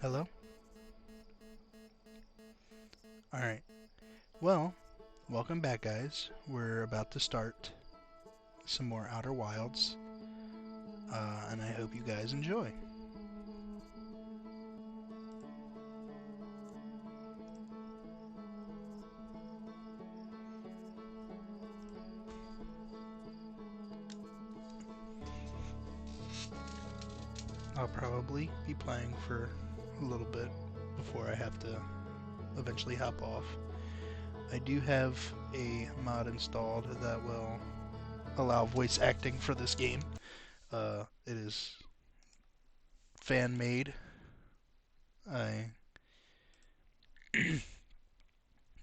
Hello? Alright. Well, welcome back, guys. We're about to start some more Outer Wilds, and I hope you guys enjoy. I'll probably be playing for a little bit before I have to eventually hop off. I do have a mod installed that will allow voice acting for this game. It is fan made. I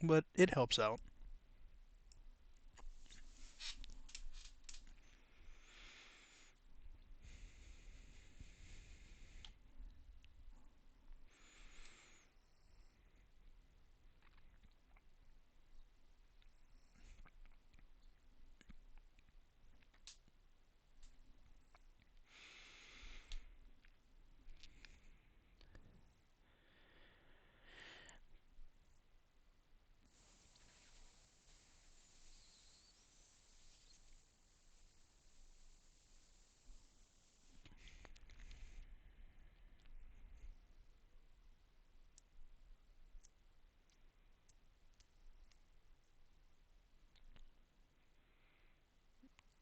but it helps out.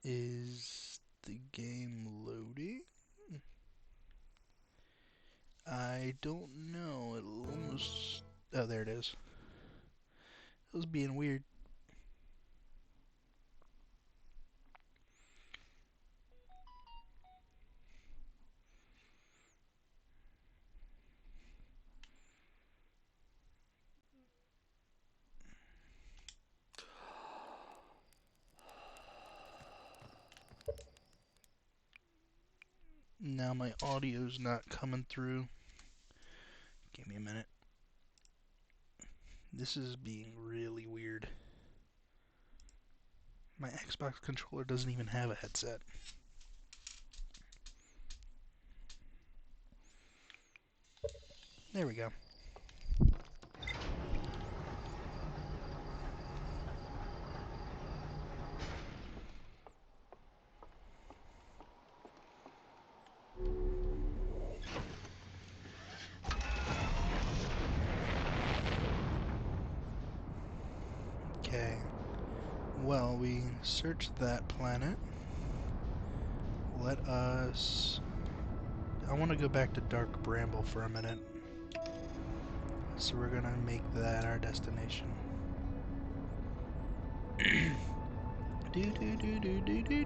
Is the game loading? I don't know. It almost. Oh, there it is. It was being weird. Now my audio's not coming through. Give me a minute. This is being really weird. My Xbox controller doesn't even have a headset. There we go. Okay. Well, we searched that planet. Let us... I want to go back to Dark Bramble for a minute. So we're gonna make that our destination. Do do do do do do do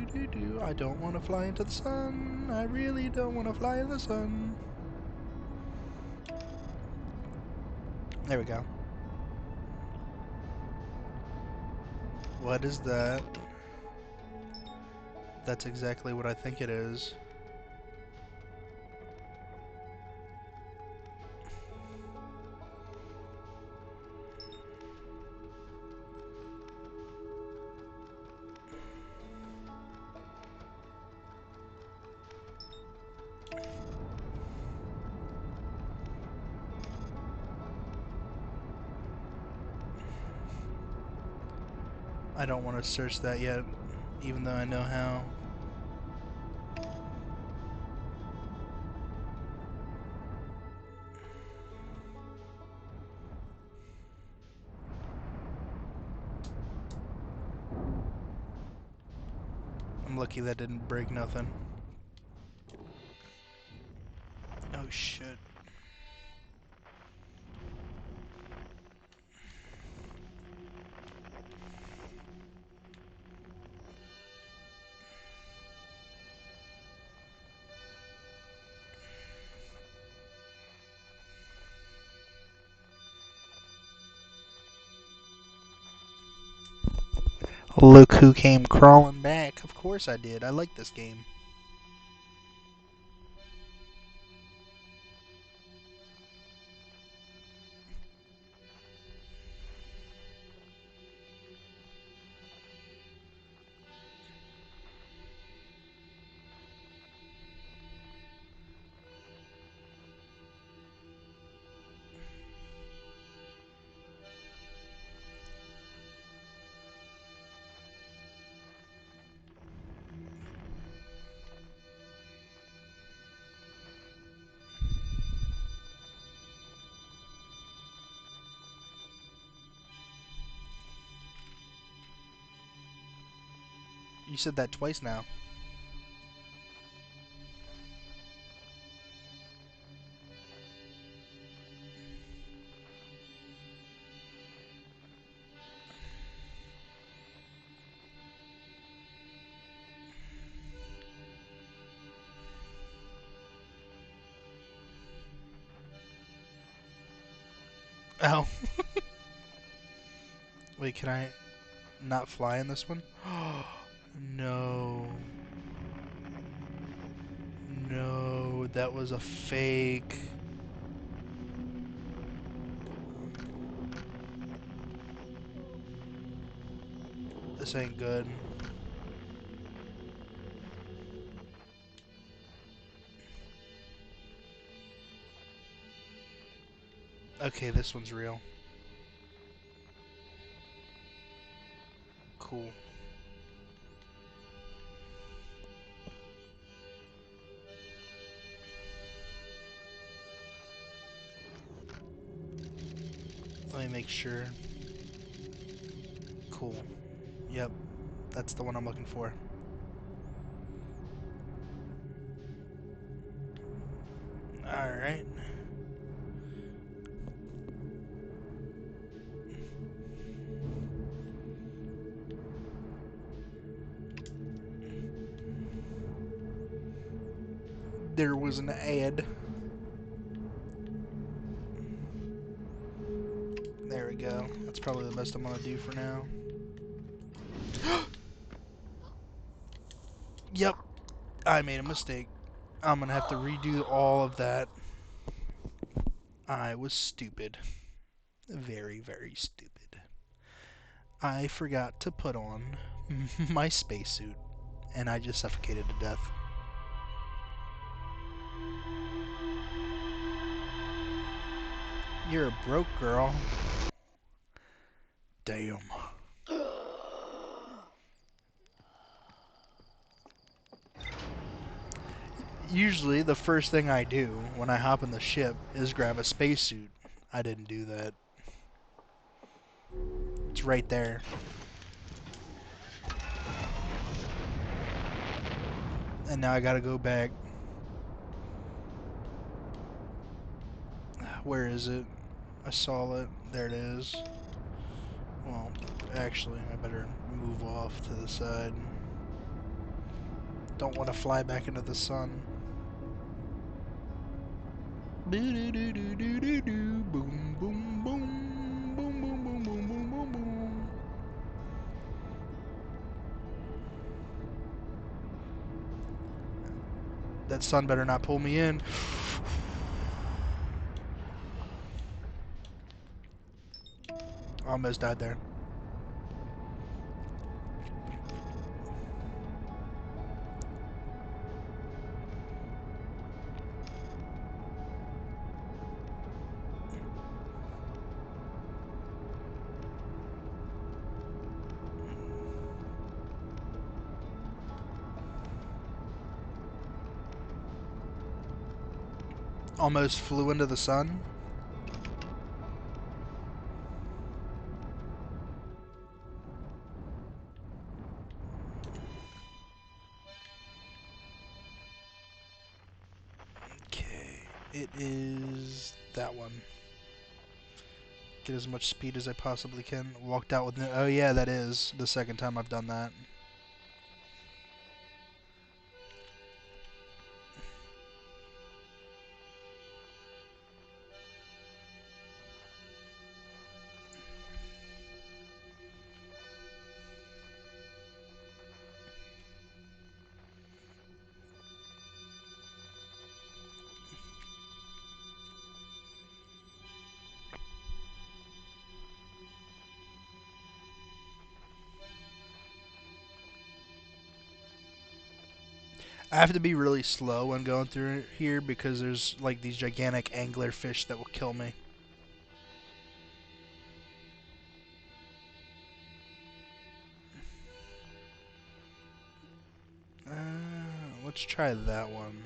do do. I don't want to fly into the sun. I really don't want to fly in the sun. There we go. What is that? That's exactly what I think it is. I don't want to search that yet, even though I know how. I'm lucky that didn't break nothing. Oh shit. Look who came crawling back. Of course I did. I like this game. You said that twice now. Oh. Wait, can I not fly in this one? No. No, that was a fake. This ain't good. Okay, this one's real. Cool. Let me make sure. Cool. Yep, that's the one I'm looking for. Alright. There was an ad. There we go. That's probably the best I'm gonna do for now. Yep, I made a mistake. I'm gonna have to redo all of that. I was stupid. Very, very stupid. I forgot to put on my spacesuit, and I just suffocated to death. You're a broke girl. Damn. Usually, the first thing I do when I hop in the ship is grab a spacesuit. I didn't do that. It's right there. And now I gotta go back. Where is it? I saw it. There it is. Well, actually, I better move off to the side. Don't want to fly back into the sun. Boom, boom, boom, boom, boom, boom, boom, boom, boom, boom. That sun better not pull me in. Almost died there. Almost flew into the sun. Okay, it is that one. Get as much speed as I possibly can. Walked out with no. Oh yeah, that is the second time I've done that. I have to be really slow when going through here because there's like these gigantic angler fish that will kill me. Let's try that one.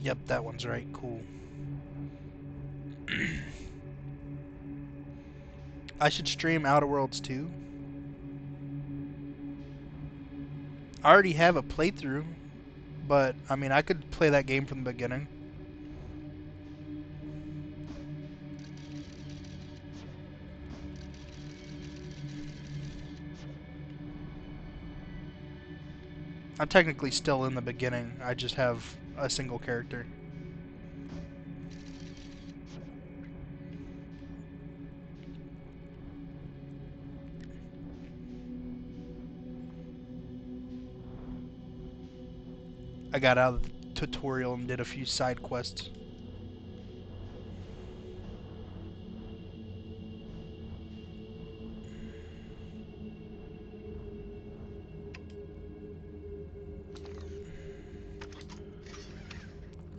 Yep, that one's right. Cool. I should stream Outer Worlds 2. I already have a playthrough, but I mean, I could play that game from the beginning. I'm technically still in the beginning. I just have a single character. I got out of the tutorial and did a few side quests.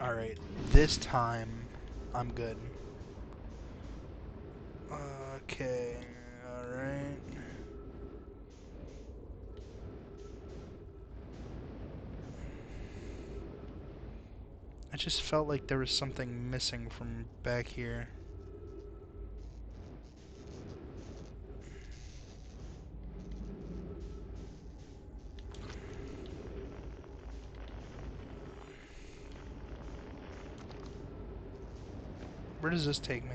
Alright, this time I'm good. Okay, alright. I just felt like there was something missing from back here. Where does this take me?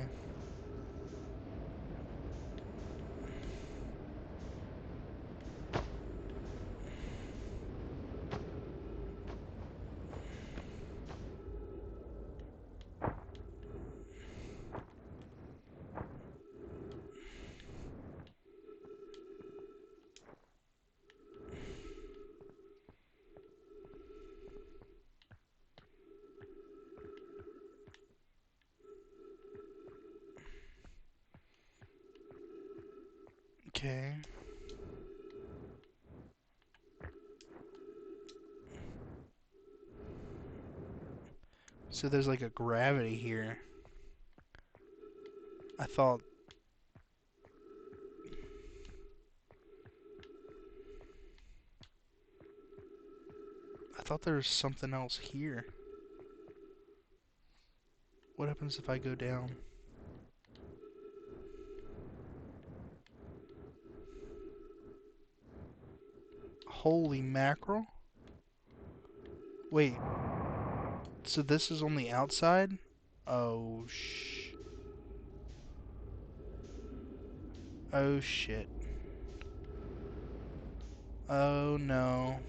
Okay. So there's like a gravity here. I thought there was something else here. What happens if I go down? Holy mackerel. Wait. So this is on the outside? Oh Oh shit. Oh no.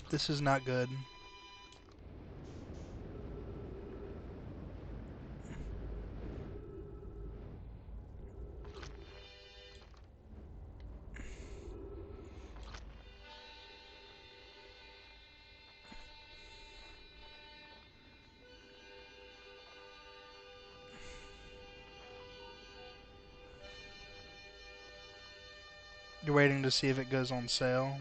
This is not good. You're waiting to see if it goes on sale.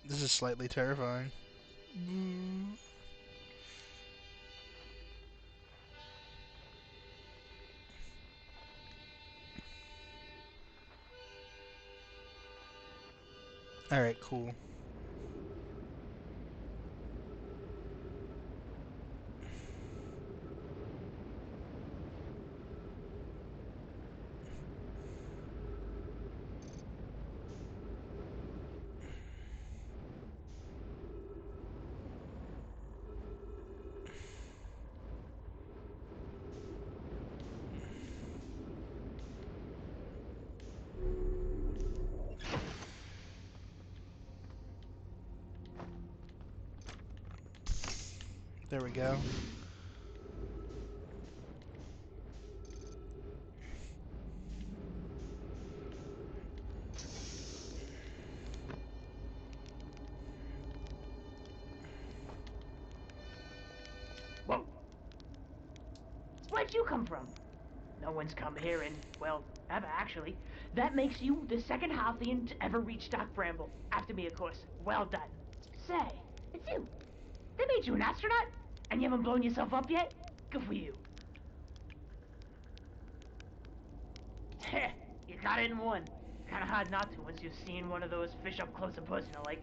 This is slightly terrifying. Alright, cool. There we go. Whoa! Where'd you come from? No one's come here in, well, ever actually. That makes you the second Halfling to ever reach Doc Bramble. After me, of course. Well done. Say, It's you. They made you an astronaut? And you haven't blown yourself up yet? Good for you. Heh, you got it in one. Kinda hard not to once you've seen one of those fish up close and personal, like.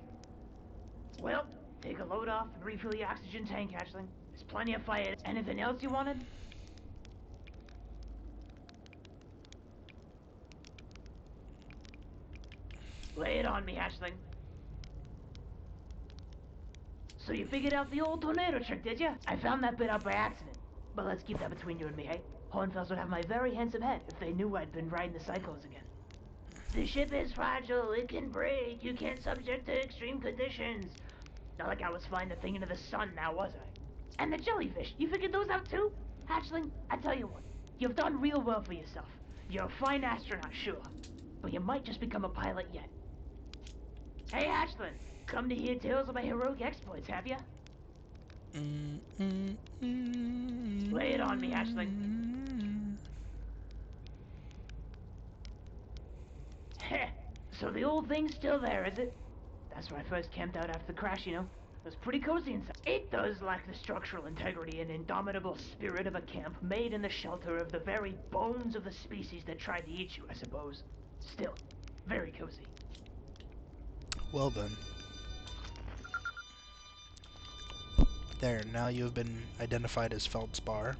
Well, take a load off and refill your oxygen tank, Hatchling. There's plenty of fire. Anything else you wanted? Lay it on me, Hatchling. So you figured out the old tornado trick, did you? I found that bit out by accident. But let's keep that between you and me, hey? Hornfels would have my very handsome head if they knew I'd been riding the cycles again. The ship is fragile, it can break, you can't subject to extreme conditions. Not like I was flying the thing into the sun now, was I? And the jellyfish, you figured those out too? Hatchling, I tell you what, you've done real well for yourself. You're a fine astronaut, sure. But you might just become a pilot yet. Hey, Hatchling, come to hear tales of my heroic exploits, have ya? Lay it on me, Hatchling. Heh, so the old thing's still there, is it? That's where I first camped out after the crash, you know? It was pretty cozy inside. It does lack the structural integrity and indomitable spirit of a camp made in the shelter of the very bones of the species that tried to eat you, I suppose. Still, very cozy. Well then. There, now you have been identified as Feldspar.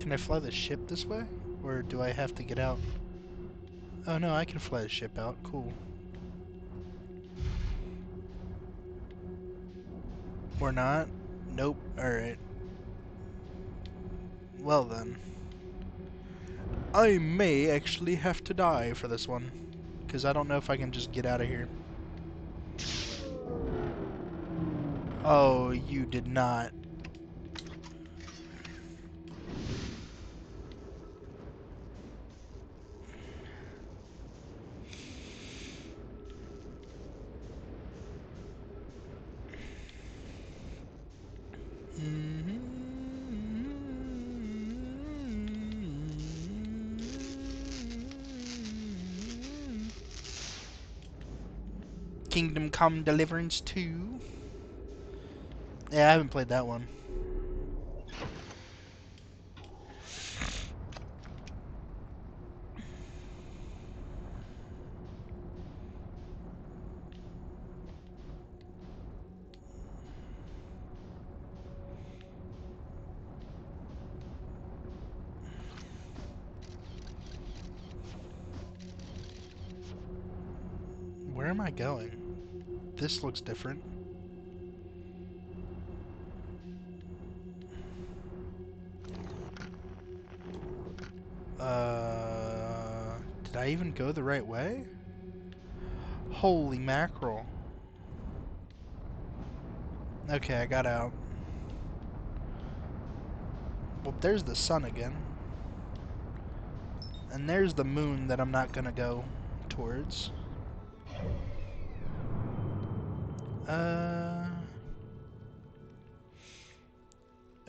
Can I fly the ship this way? Or do I have to get out? Oh no, I can fly the ship out. Cool. Or not? Nope. Alright. Well then. I may actually have to die for this one. Because I don't know if I can just get out of here. Oh, you did not. Kingdom Come Deliverance 2. Yeah, I haven't played that one. Where am I going? This looks different. Did I even go the right way? Holy mackerel. Okay, I got out. Well, there's the sun again. And there's the moon that I'm not gonna go towards.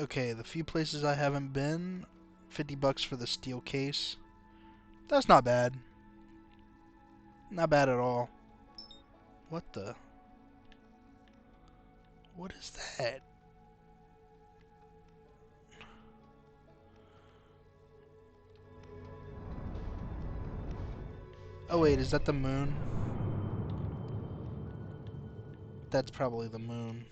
Okay, the few places I haven't been, $50 for the steel case. That's not bad. Not bad at all. What the? What is that? Oh wait, is that the moon? That's probably the moon.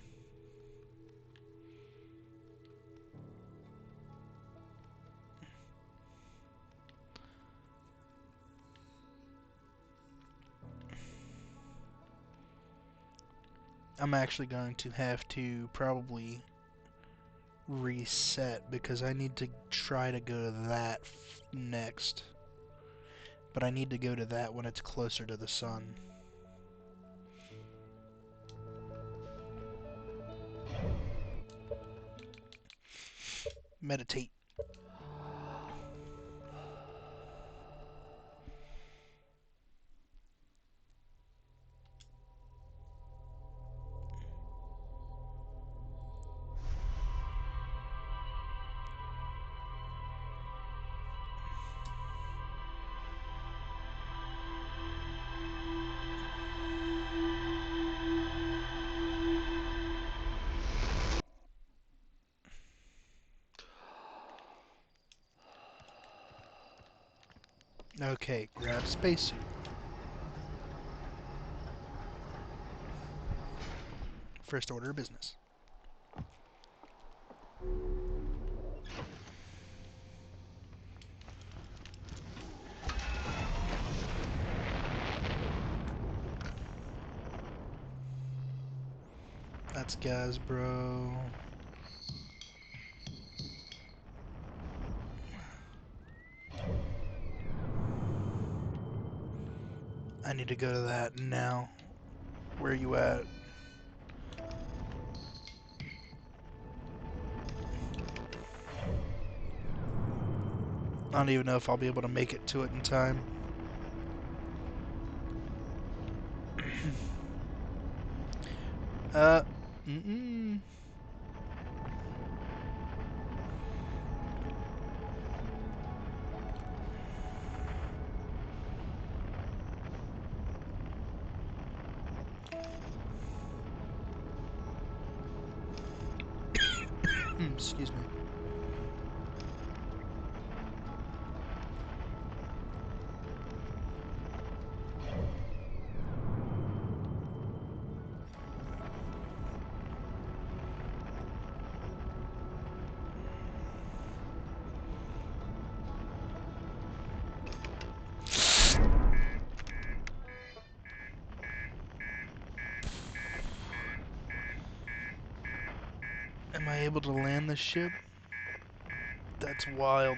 I'm actually going to have to probably reset because I need to try to go to that next. But I need to go to that when it's closer to the sun. Meditate. Okay, grab spacesuit. First order of business. That's gas, bro. I need to go to that now. Where are you at? I don't even know if I'll be able to make it to it in time. uh, mm-mm. Excuse me. Am I able to land this ship? That's wild.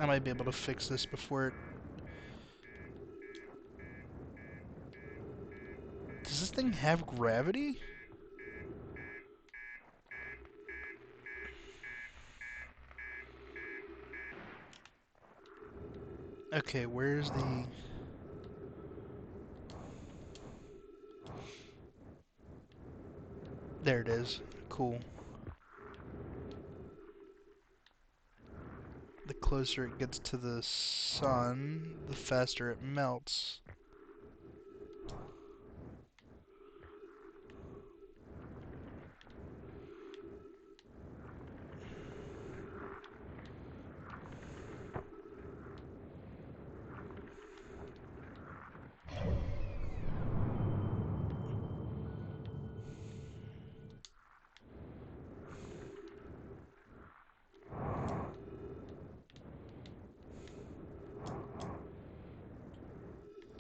I might be able to fix this before it... Does this thing have gravity? Okay, where's the... There it is. Cool. The closer it gets to the sun, the faster it melts.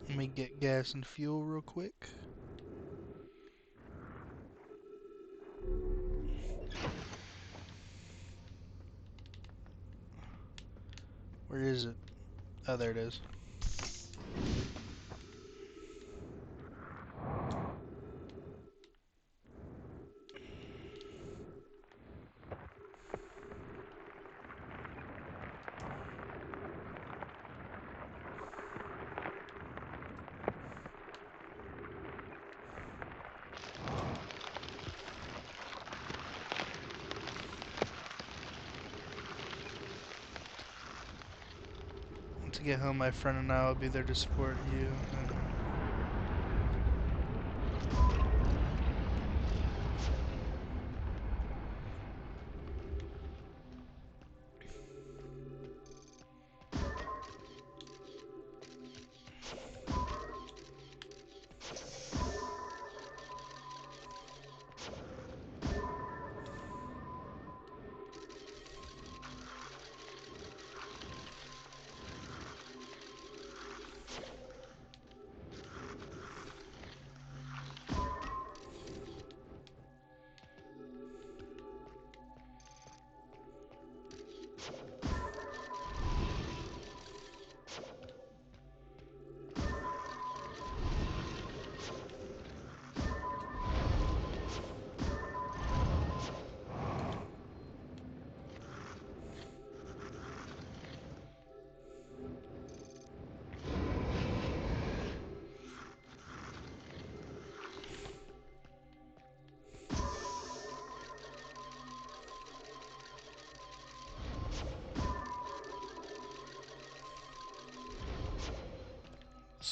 Let me get gas and fuel real quick. Where is it? Oh, there it is. you get home, my friend and I will be there to support you.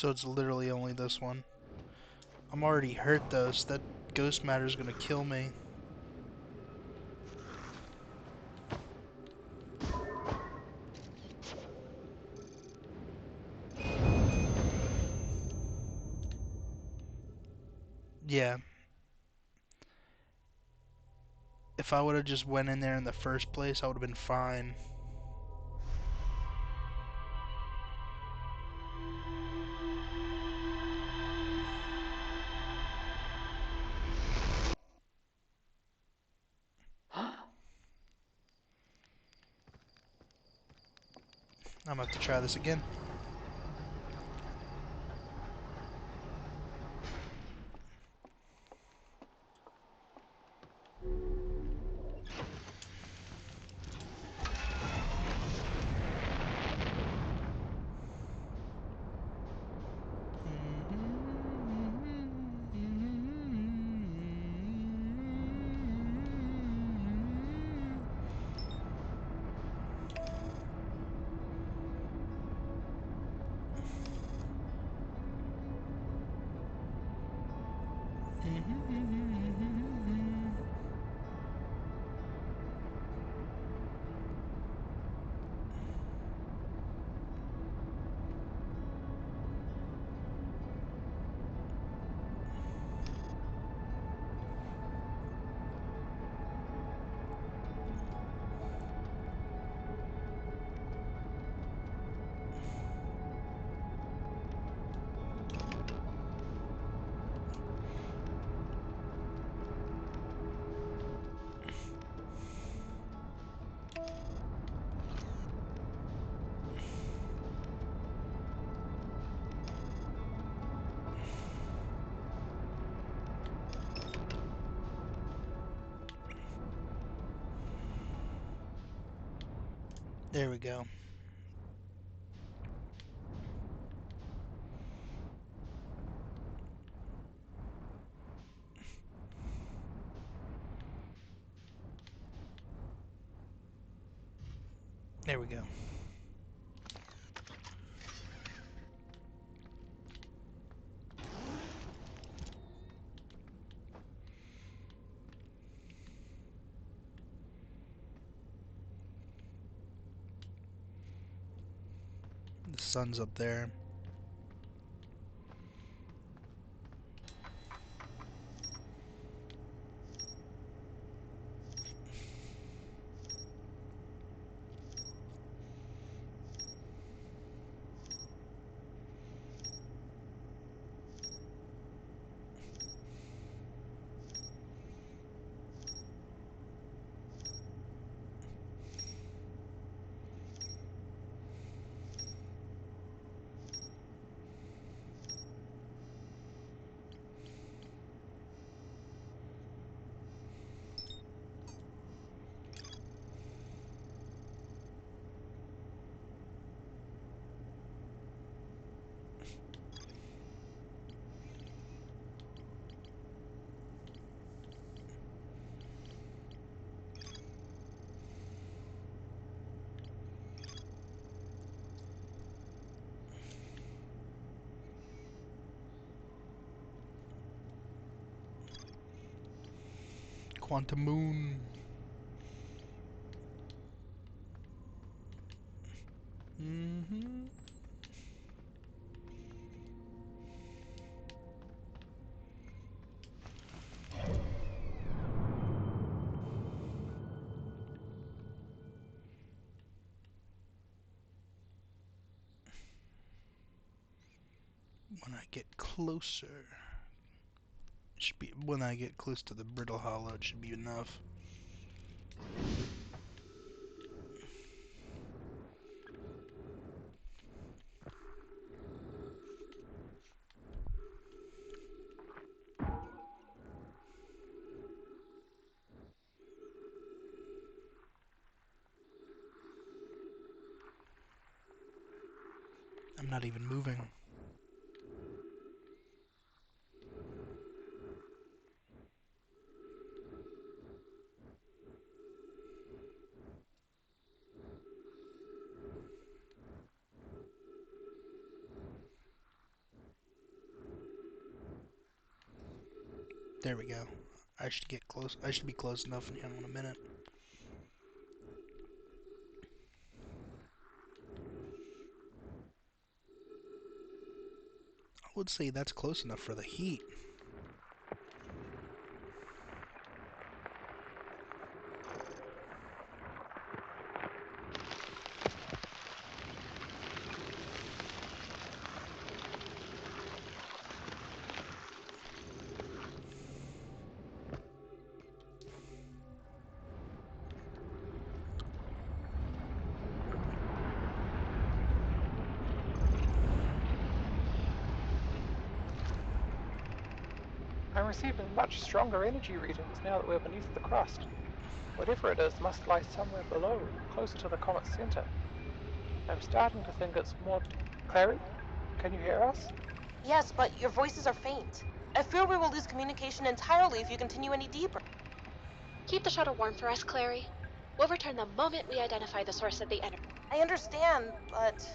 So it's literally only this one. I'm already hurt though, so that ghost matter is gonna kill me. Yeah. If I would have just went in there in the first place, I would have been fine. I'm gonna have to try this again. There we go. There we go. The sun's up there. Quantum Moon. Mm-hmm. When I get closer, should be when I get close to the Brittle Hollow, it should be enough. I'm not even moving. There we go. I should get close. I should be close enough in a minute. I would say that's close enough for the heat. I'm receiving much stronger energy readings now that we're beneath the crust. Whatever it is must lie somewhere below, closer to the comet's center. I'm starting to think it's more... Clary? Can you hear us? Yes, but your voices are faint. I fear we will lose communication entirely if you continue any deeper. Keep the shuttle warm for us, Clary. We'll return the moment we identify the source of the energy. I understand, but...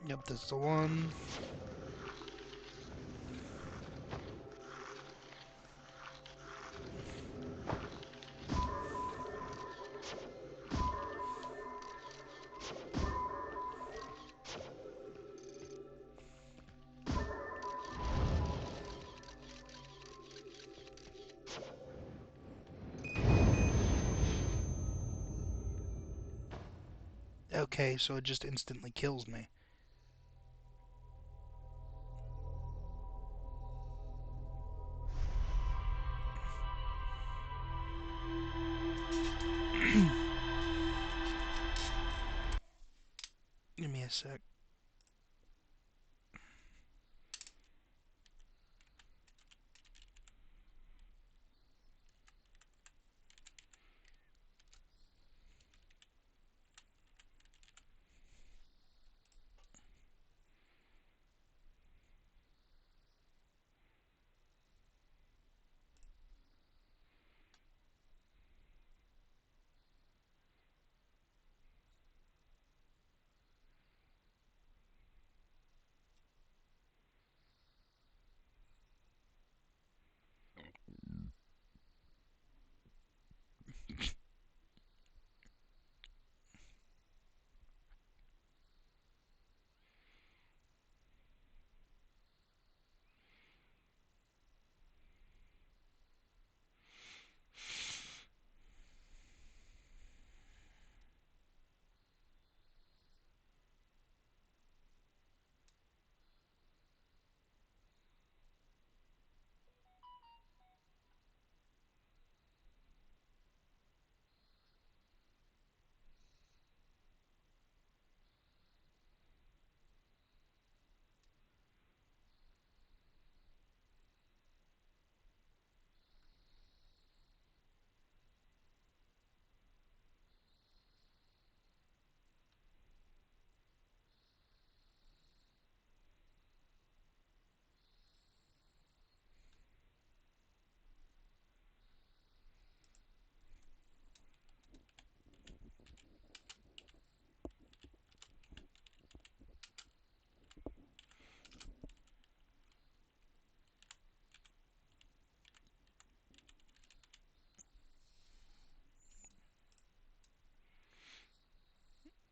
Yep, that's the one. Okay, so it just instantly kills me. Give me a sec.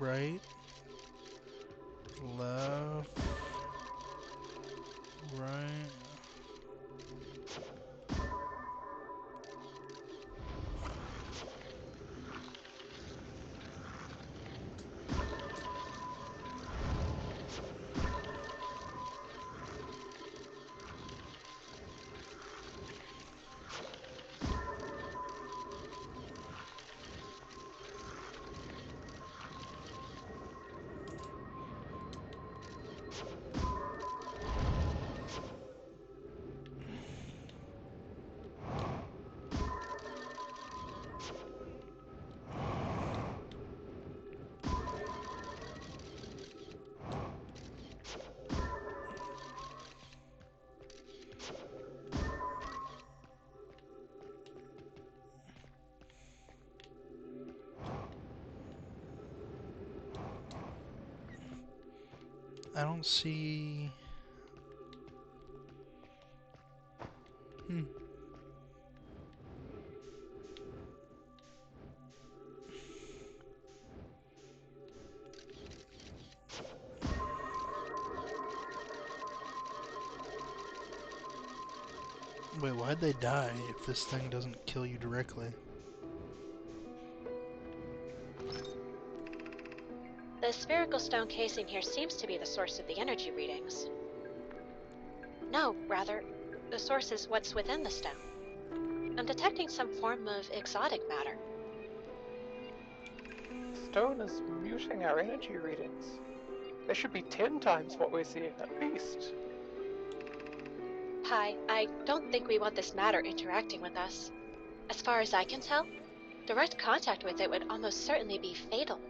right, left, right. I don't see... Wait, why'd they die if this thing doesn't kill you directly? The spherical stone casing here seems to be the source of the energy readings. No, rather, the source is what's within the stone. I'm detecting some form of exotic matter. Stone is muting our energy readings. They should be 10 times what we're seeing, at least. Pi, I don't think we want this matter interacting with us. As far as I can tell, direct contact with it would almost certainly be fatal.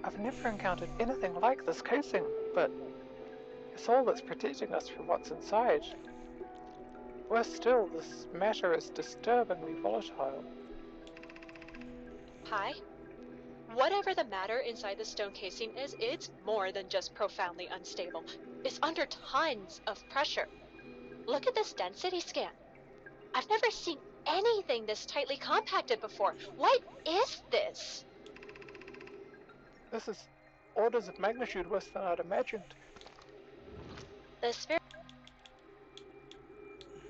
I've never encountered anything like this casing, but it's all that's protecting us from what's inside. Worse still, this matter is disturbingly volatile. Pi? Whatever the matter inside the stone casing is, it's more than just profoundly unstable. It's under tons of pressure. Look at this density scan. I've never seen anything this tightly compacted before. What is this? This is orders of magnitude worse than I'd imagined. The sphere...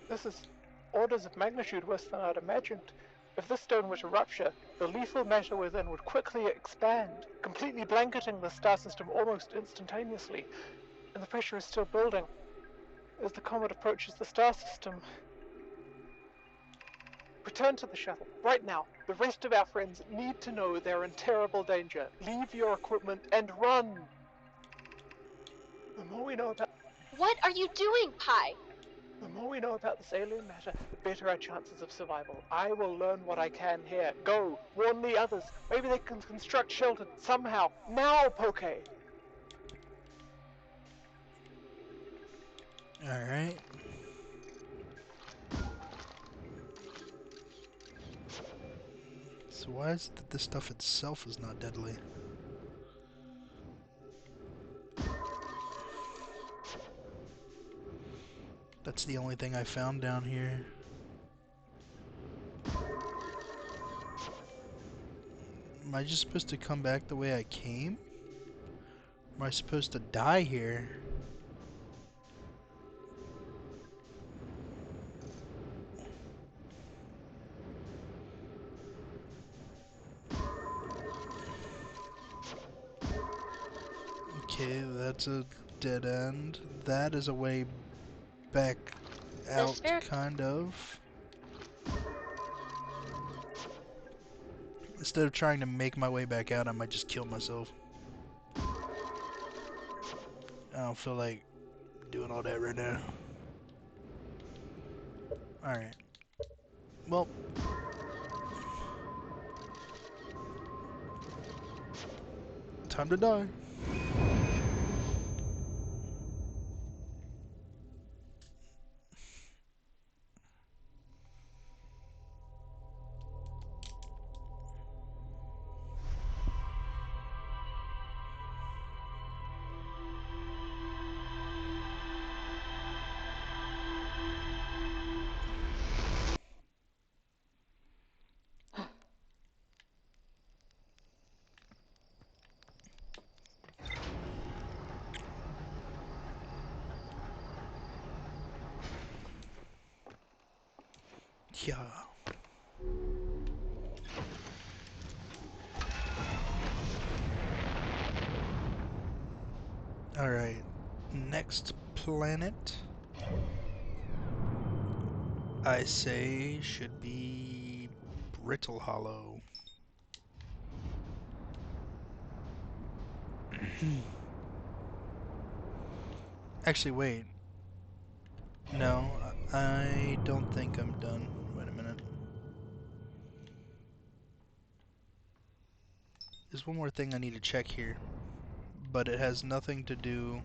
This is orders of magnitude worse than I'd imagined. If this stone were to rupture, the lethal matter within would quickly expand, completely blanketing the star system almost instantaneously, and the pressure is still building. As the comet approaches the star system... Return to the shuttle, right now. The rest of our friends need to know they're in terrible danger. Leave your equipment and run! The more we know about... What are you doing, Pi? The more we know about this alien matter, the better our chances of survival. I will learn what I can here. Go, warn the others. Maybe they can construct shelter somehow. Now, Poke! Alright. So why is it that this stuff itself is not deadly? That's the only thing I found down here. Am I just supposed to come back the way I came? Am I supposed to die here? Okay, that's a dead end. That is a way back out, kind of. Instead of trying to make my way back out, I might just kill myself. I don't feel like doing all that right now. Alright. Well. Time to die. Yeah. Alright. Next planet, I say, should be Brittle Hollow. Actually, wait. No, I don't think I'm done. Wait a minute. There's one more thing I need to check here, but it has nothing to do...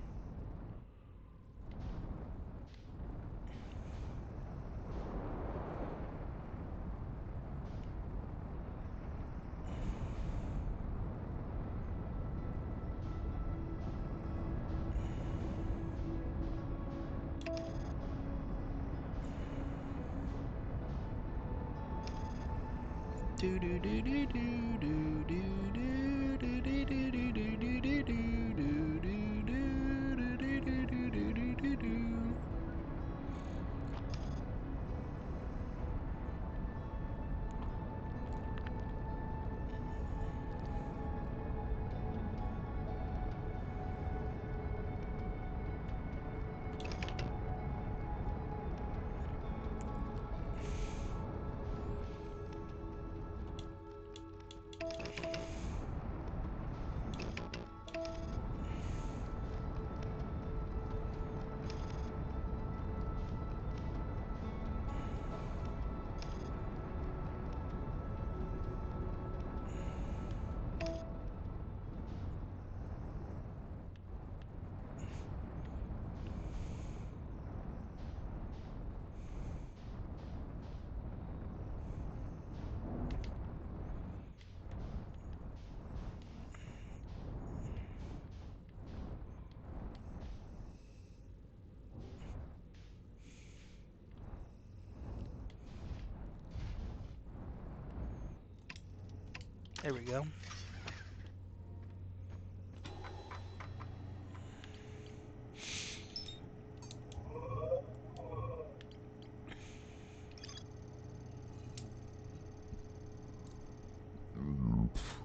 There we go.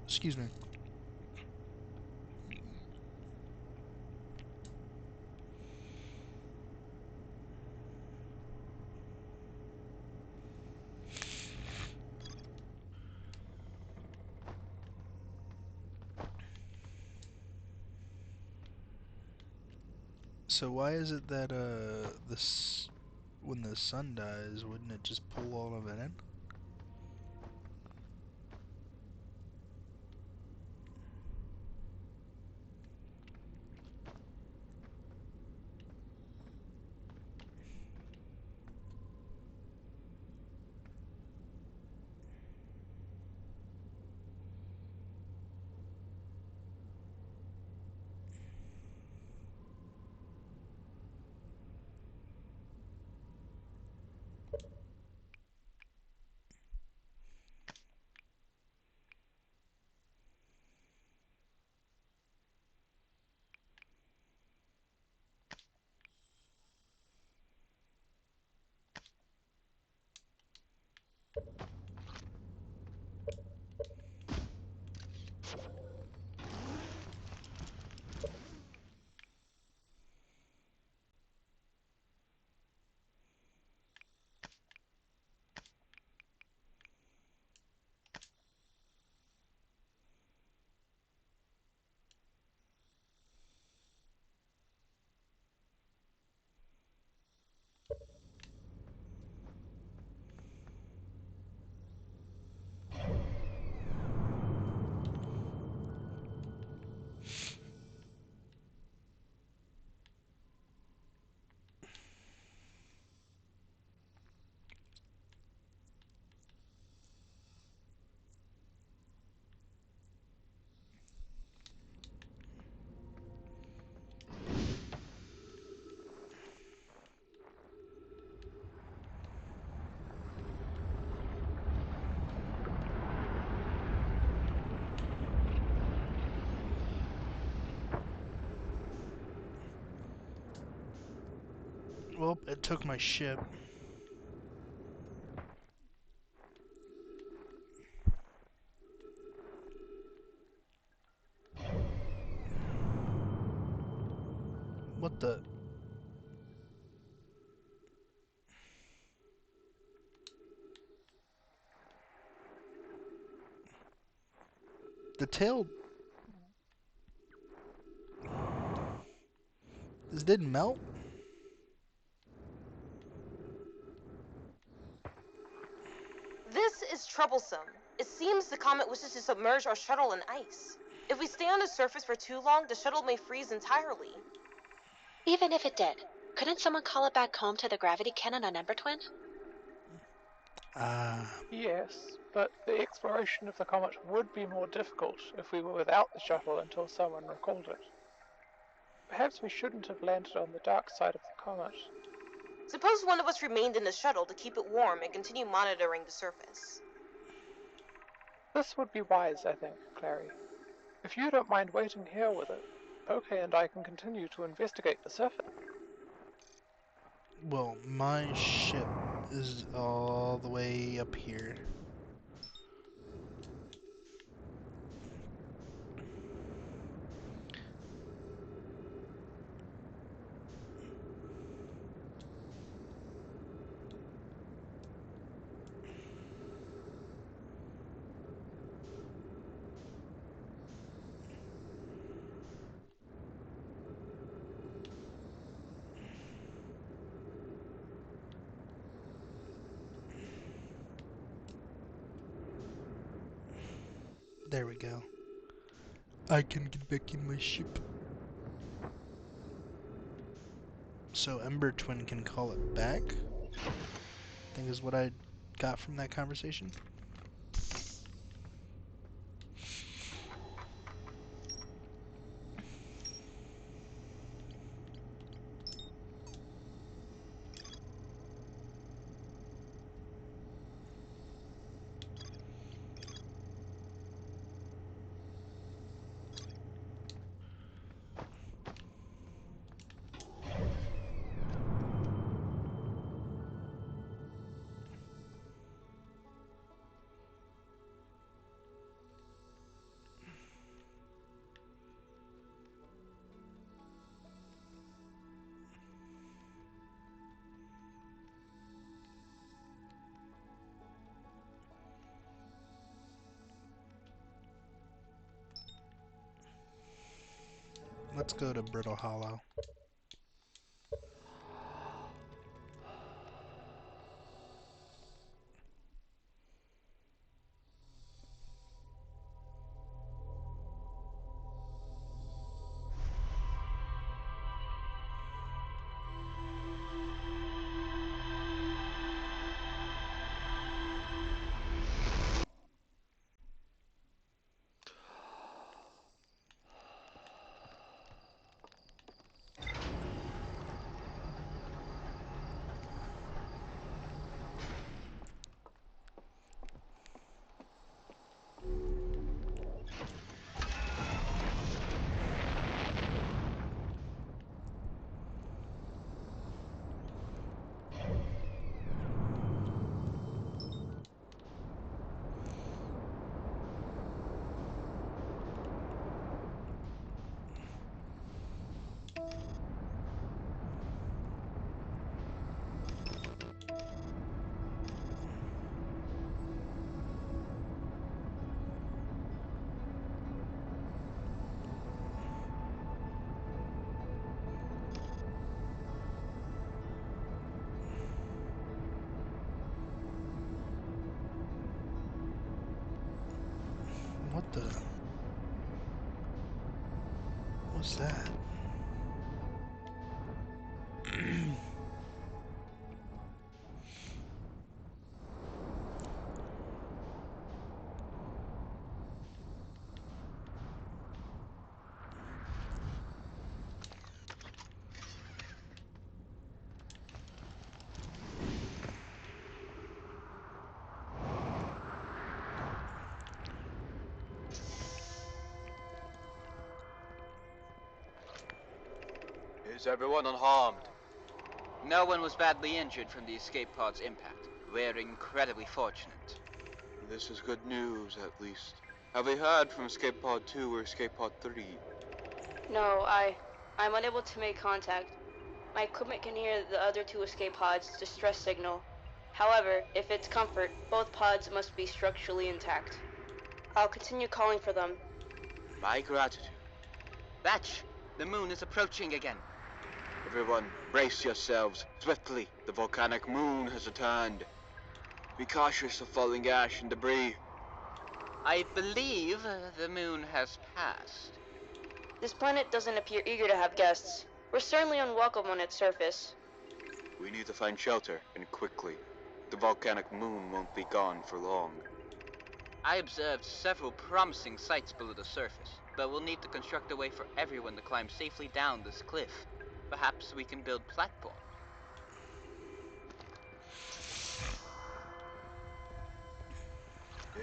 Excuse me. So why is it that this when the sun dies, wouldn't it just pull all of it in? Well, it took my ship. The tail. This didn't melt? This is troublesome. It seems the comet wishes to submerge our shuttle in ice. If we stay on the surface for too long, the shuttle may freeze entirely. Even if it did, couldn't someone call it back home to the gravity cannon on Ember Twin? Yes, but the exploration of the comet would be more difficult if we were without the shuttle until someone recalled it. Perhaps we shouldn't have landed on the dark side of the comet. Suppose one of us remained in the shuttle to keep it warm and continue monitoring the surface. This would be wise, I think, Clary. If you don't mind waiting here with it, Poke and I can continue to investigate the surface. Well, my ship is all the way up here. There we go. I can get back in my ship. So Ember Twin can call it back? I think is what I got from that conversation. Let's go to Brittle Hollow. What the? What's that? Is everyone unharmed? No one was badly injured from the escape pod's impact. We're incredibly fortunate. This is good news, at least. Have we heard from Escape Pod 2 or Escape Pod 3? No, I'm unable to make contact. My equipment can hear the other two escape pods' distress signal. However, if it's comfort, both pods must be structurally intact. I'll continue calling for them. My gratitude. Batch, the moon is approaching again. Everyone, brace yourselves. Swiftly, the volcanic moon has returned. Be cautious of falling ash and debris. I believe the moon has passed. This planet doesn't appear eager to have guests. We're certainly unwelcome on its surface. We need to find shelter, and quickly. The volcanic moon won't be gone for long. I observed several promising sites below the surface, but we'll need to construct a way for everyone to climb safely down this cliff. Perhaps we can build platforms.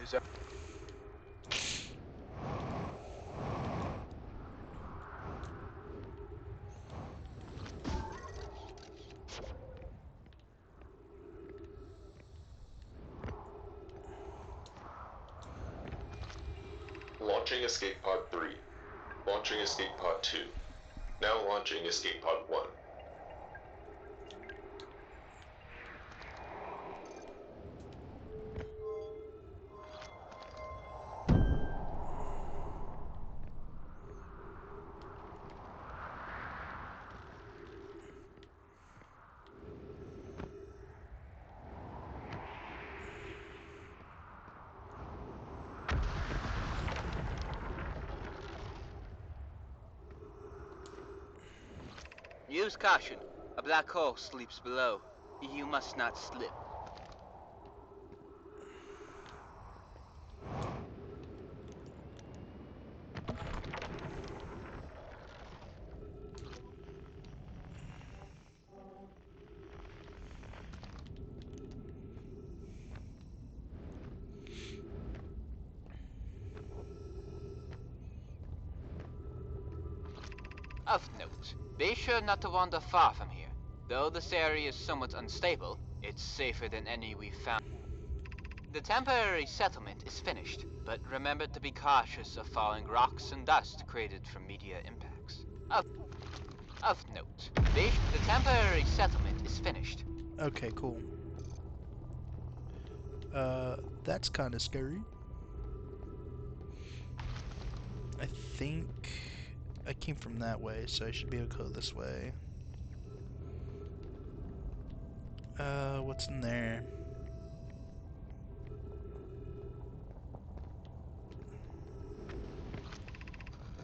Is there... Launching Escape Pod 3. Launching Escape Pod 2. Now launching Escape Pod 1. Use caution. A black hole sleeps below. You must not slip. Of note, be sure not to wander far from here. Though this area is somewhat unstable, it's safer than any we've found. The temporary settlement is finished, but remember to be cautious of falling rocks and dust created from meteor impacts. Of note, the temporary settlement is finished. Okay, cool. That's kind of scary. I think I came from that way, so I should be able to go this way. What's in there?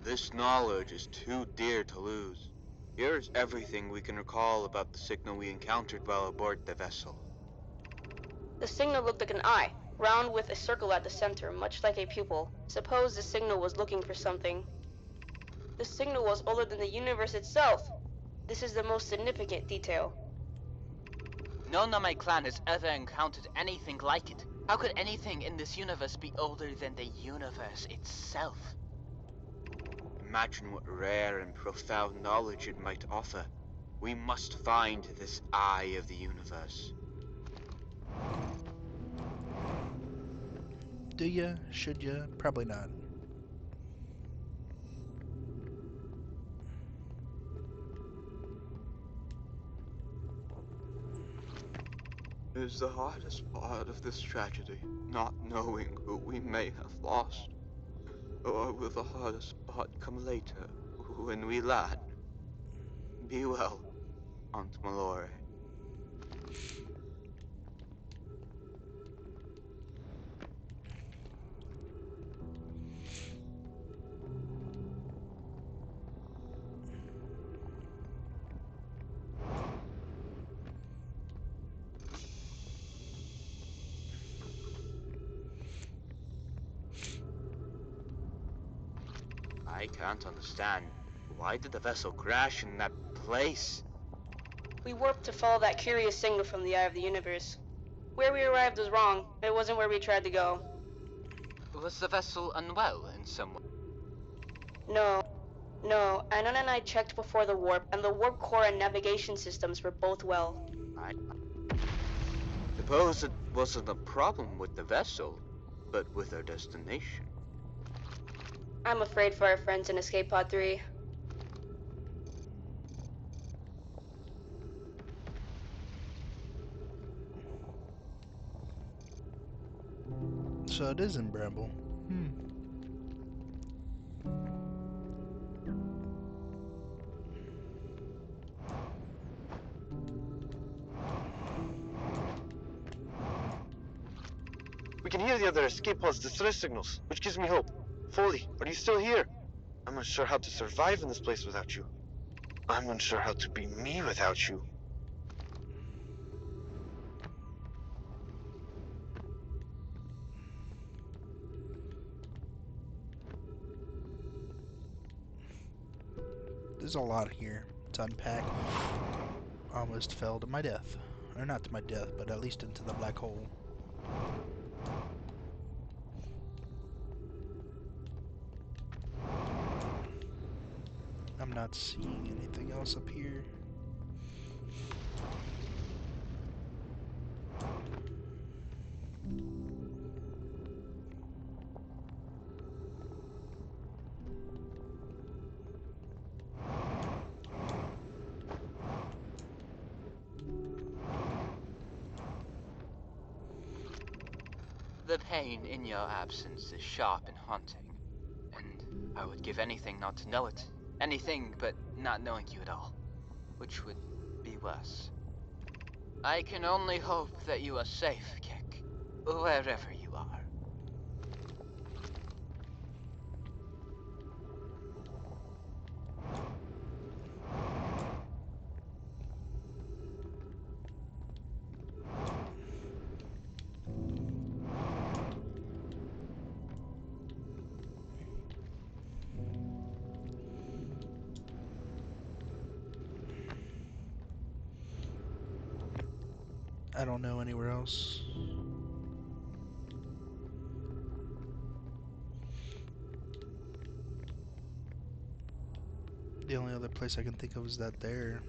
This knowledge is too dear to lose. Here's everything we can recall about the signal we encountered while aboard the vessel. The signal looked like an eye, round with a circle at the center, much like a pupil. Suppose the signal was looking for something. The signal was older than the universe itself. This is the most significant detail. None of my clan has ever encountered anything like it. How could anything in this universe be older than the universe itself? Imagine what rare and profound knowledge it might offer. We must find this eye of the universe. Do ya? Should ya? Probably not. It is the hardest part of this tragedy, not knowing who we may have lost. Or will the hardest part come later, when we land? Be well, Aunt Mallory. I can't understand. Why did the vessel crash in that place? We warped to follow that curious signal from the eye of the universe. Where we arrived was wrong. It wasn't where we tried to go. Was the vessel unwell in some way? No. Anon and I checked before the warp, and the warp core and navigation systems were both well. I suppose it wasn't a problem with the vessel, but with our destination. I'm afraid for our friends in Escape Pod 3. So it is in Bramble. We can hear the other escape pod's distress signals, which gives me hope. Foley, are you still here? I'm unsure how to survive in this place without you. I'm unsure how to be me without you. There's a lot here to unpack. Almost fell to my death. Or not to my death, but at least into the black hole. I'm not seeing anything else up here. The pain in your absence is sharp and haunting, and I would give anything not to know it. Anything but not knowing you at all, which would be worse. I can only hope that you are safe, Kek, wherever you are. I don't know anywhere else. The only other place I can think of is that there.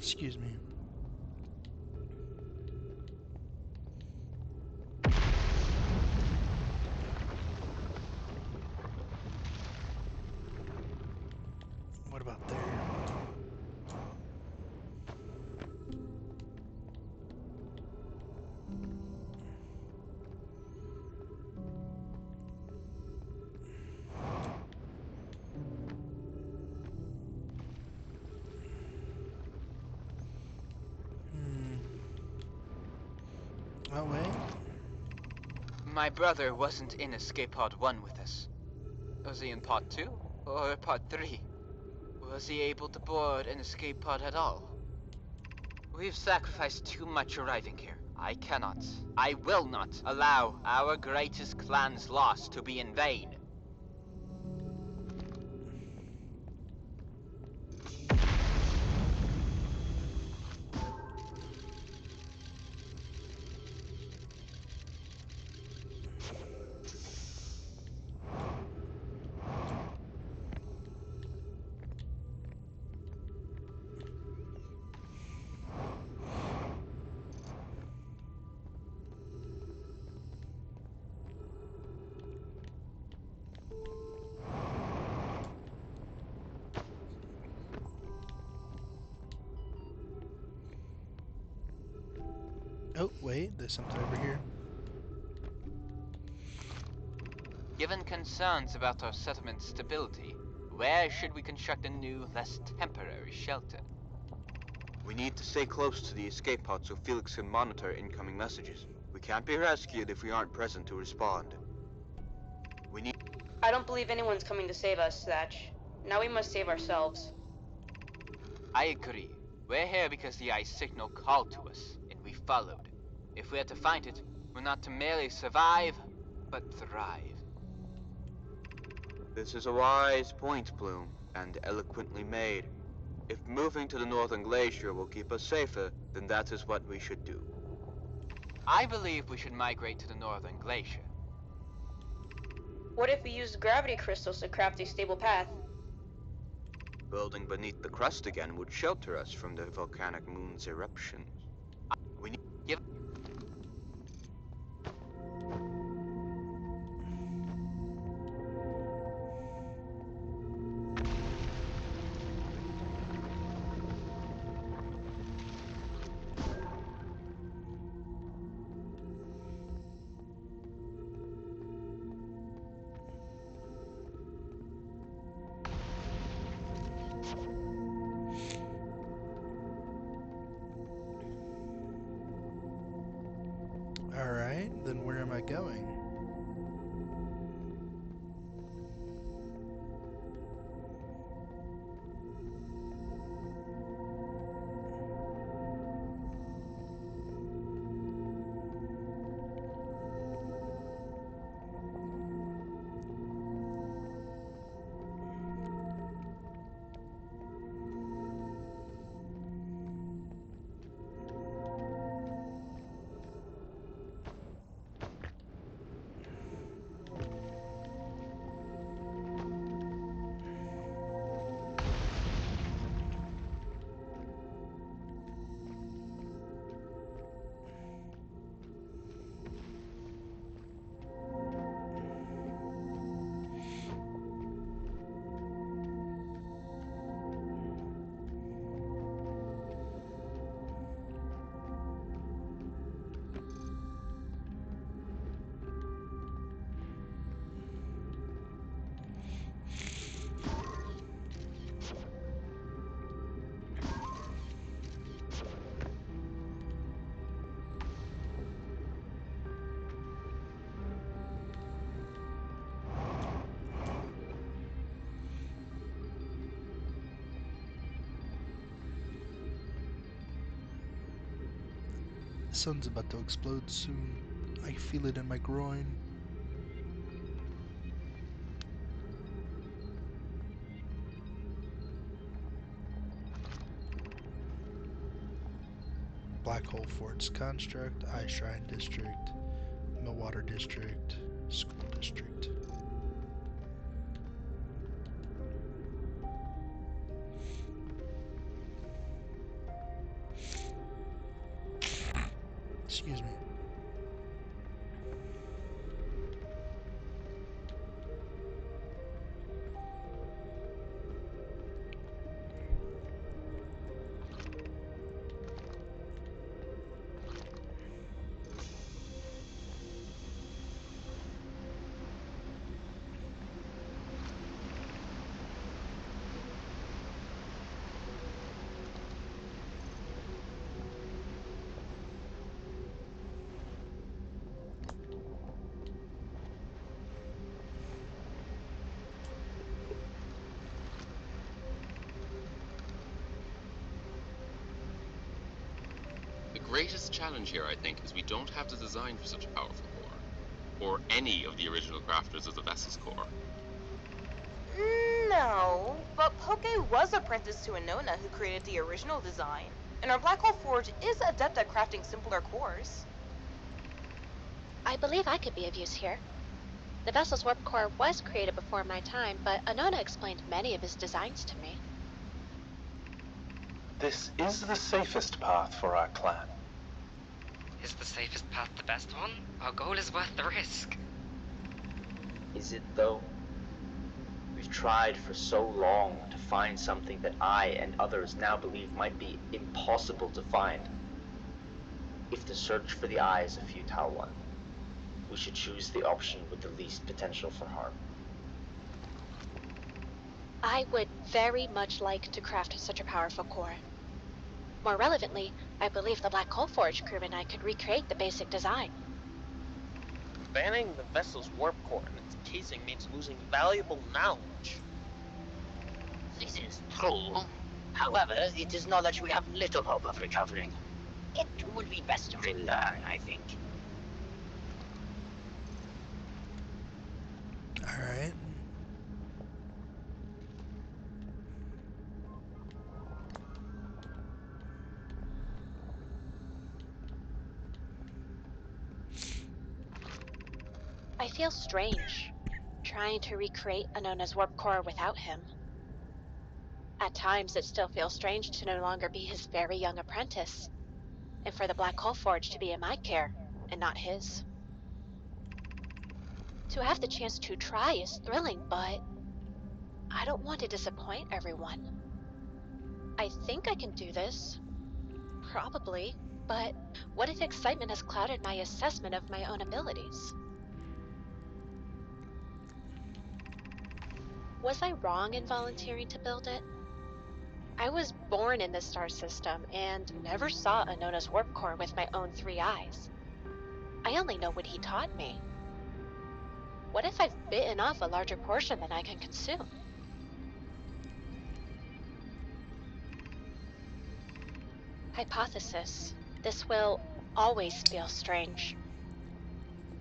Excuse me. What about there? Oh, wait. My brother wasn't in Escape Pod 1 with us. Was he in Pod 2? Or Pod 3? Was he able to board an escape pod at all? We've sacrificed too much arriving here. I cannot, I will not allow our greatest clan's loss to be in vain. Oh, wait, there's something over here. Given concerns about our settlement's stability, where should we construct a new, less temporary shelter? We need to stay close to the escape pod so Felix can monitor incoming messages. We can't be rescued if we aren't present to respond. We need... I don't believe anyone's coming to save us, Thatch. Now we must save ourselves. I agree. We're here because the ice signal called to us, and we followed. If we're to find it, we're not to merely survive, but thrive. This is a wise point, Bloom, and eloquently made. If moving to the northern glacier will keep us safer, then that is what we should do. I believe we should migrate to the northern glacier. What if we used gravity crystals to craft a stable path? Building beneath the crust again would shelter us from the volcanic moon's eruptions. We need to give... Alright, then where am I going? The sun's about to explode soon. I feel it in my groin. Black Hole Fort's construct, Eye Shrine District, Millwater District, School District. Excuse me. The greatest challenge here, I think, is we don't have the design for such a powerful core, or any of the original crafters of the vessel's core. No, but Poke was apprenticed to Anona, who created the original design. And our Black Hole Forge is adept at crafting simpler cores. I believe I could be of use here. The vessel's warp core was created before my time, but Anona explained many of his designs to me. This is the safest path for our clan. Is the safest path the best one? Our goal is worth the risk. Is it though? We've tried for so long to find something that I and others now believe might be impossible to find. If the search for the eye is a futile one, we should choose the option with the least potential for harm. I would very much like to craft such a powerful core. More relevantly, I believe the Black Hole Forge crew and I could recreate the basic design. Banning the vessel's warp core and its casing means losing valuable knowledge. This is true. However, it is knowledge we have little hope of recovering. It would be best to relearn, I think. Alright. I feel strange, trying to recreate Anona's warp core without him. At times, it still feels strange to no longer be his very young apprentice, and for the Black Hole Forge to be in my care and not his. To have the chance to try is thrilling, but I don't want to disappoint everyone. I think I can do this. Probably, but what if excitement has clouded my assessment of my own abilities? Was I wrong in volunteering to build it? I was born in the star system and never saw Anona's warp core with my own 3 eyes. I only know what he taught me. What if I've bitten off a larger portion than I can consume? Hypothesis. This will always feel strange.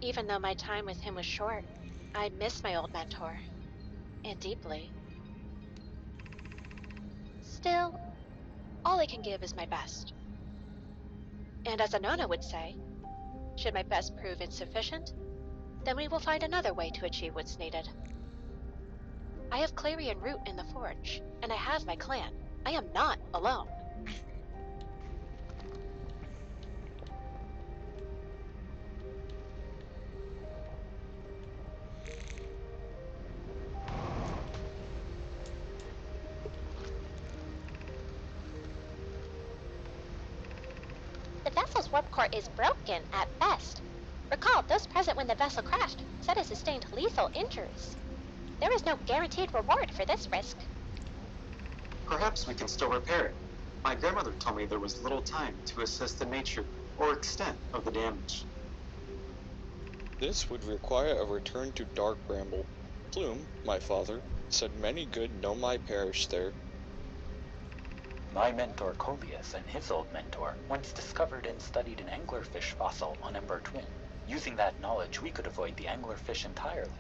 Even though my time with him was short, I miss my old mentor, and deeply. Still, all I can give is my best. And as Anona would say, should my best prove insufficient, then we will find another way to achieve what's needed. I have Clarion Root in the Forge, and I have my clan. I am not alone. The vessel's warp core is broken at best. Recall, those present when the vessel crashed said it sustained lethal injuries. There is no guaranteed reward for this risk. Perhaps we can still repair it. My grandmother told me there was little time to assess the nature or extent of the damage. This would require a return to Dark Bramble. Plume, my father, said many good Nomai perished there. My mentor Coleus and his old mentor once discovered and studied an anglerfish fossil on Ember Twin. Using that knowledge, we could avoid the anglerfish entirely.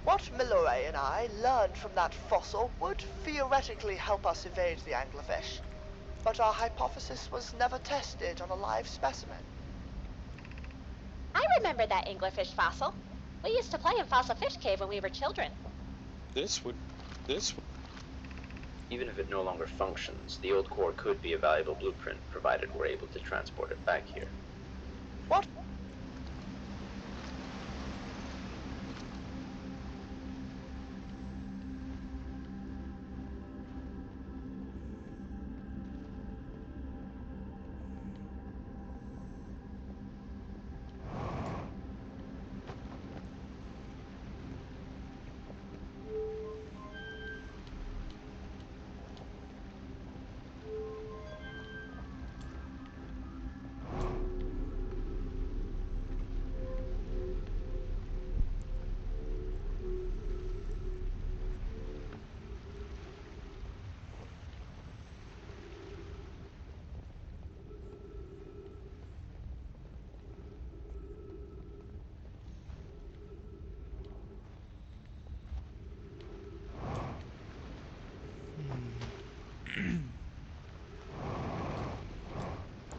What Milore and I learned from that fossil would theoretically help us evade the anglerfish, but our hypothesis was never tested on a live specimen. I remember that anglerfish fossil. We used to play in Fossil Fish Cave when we were children. Even if it no longer functions, the old core could be a valuable blueprint, provided we're able to transport it back here. What?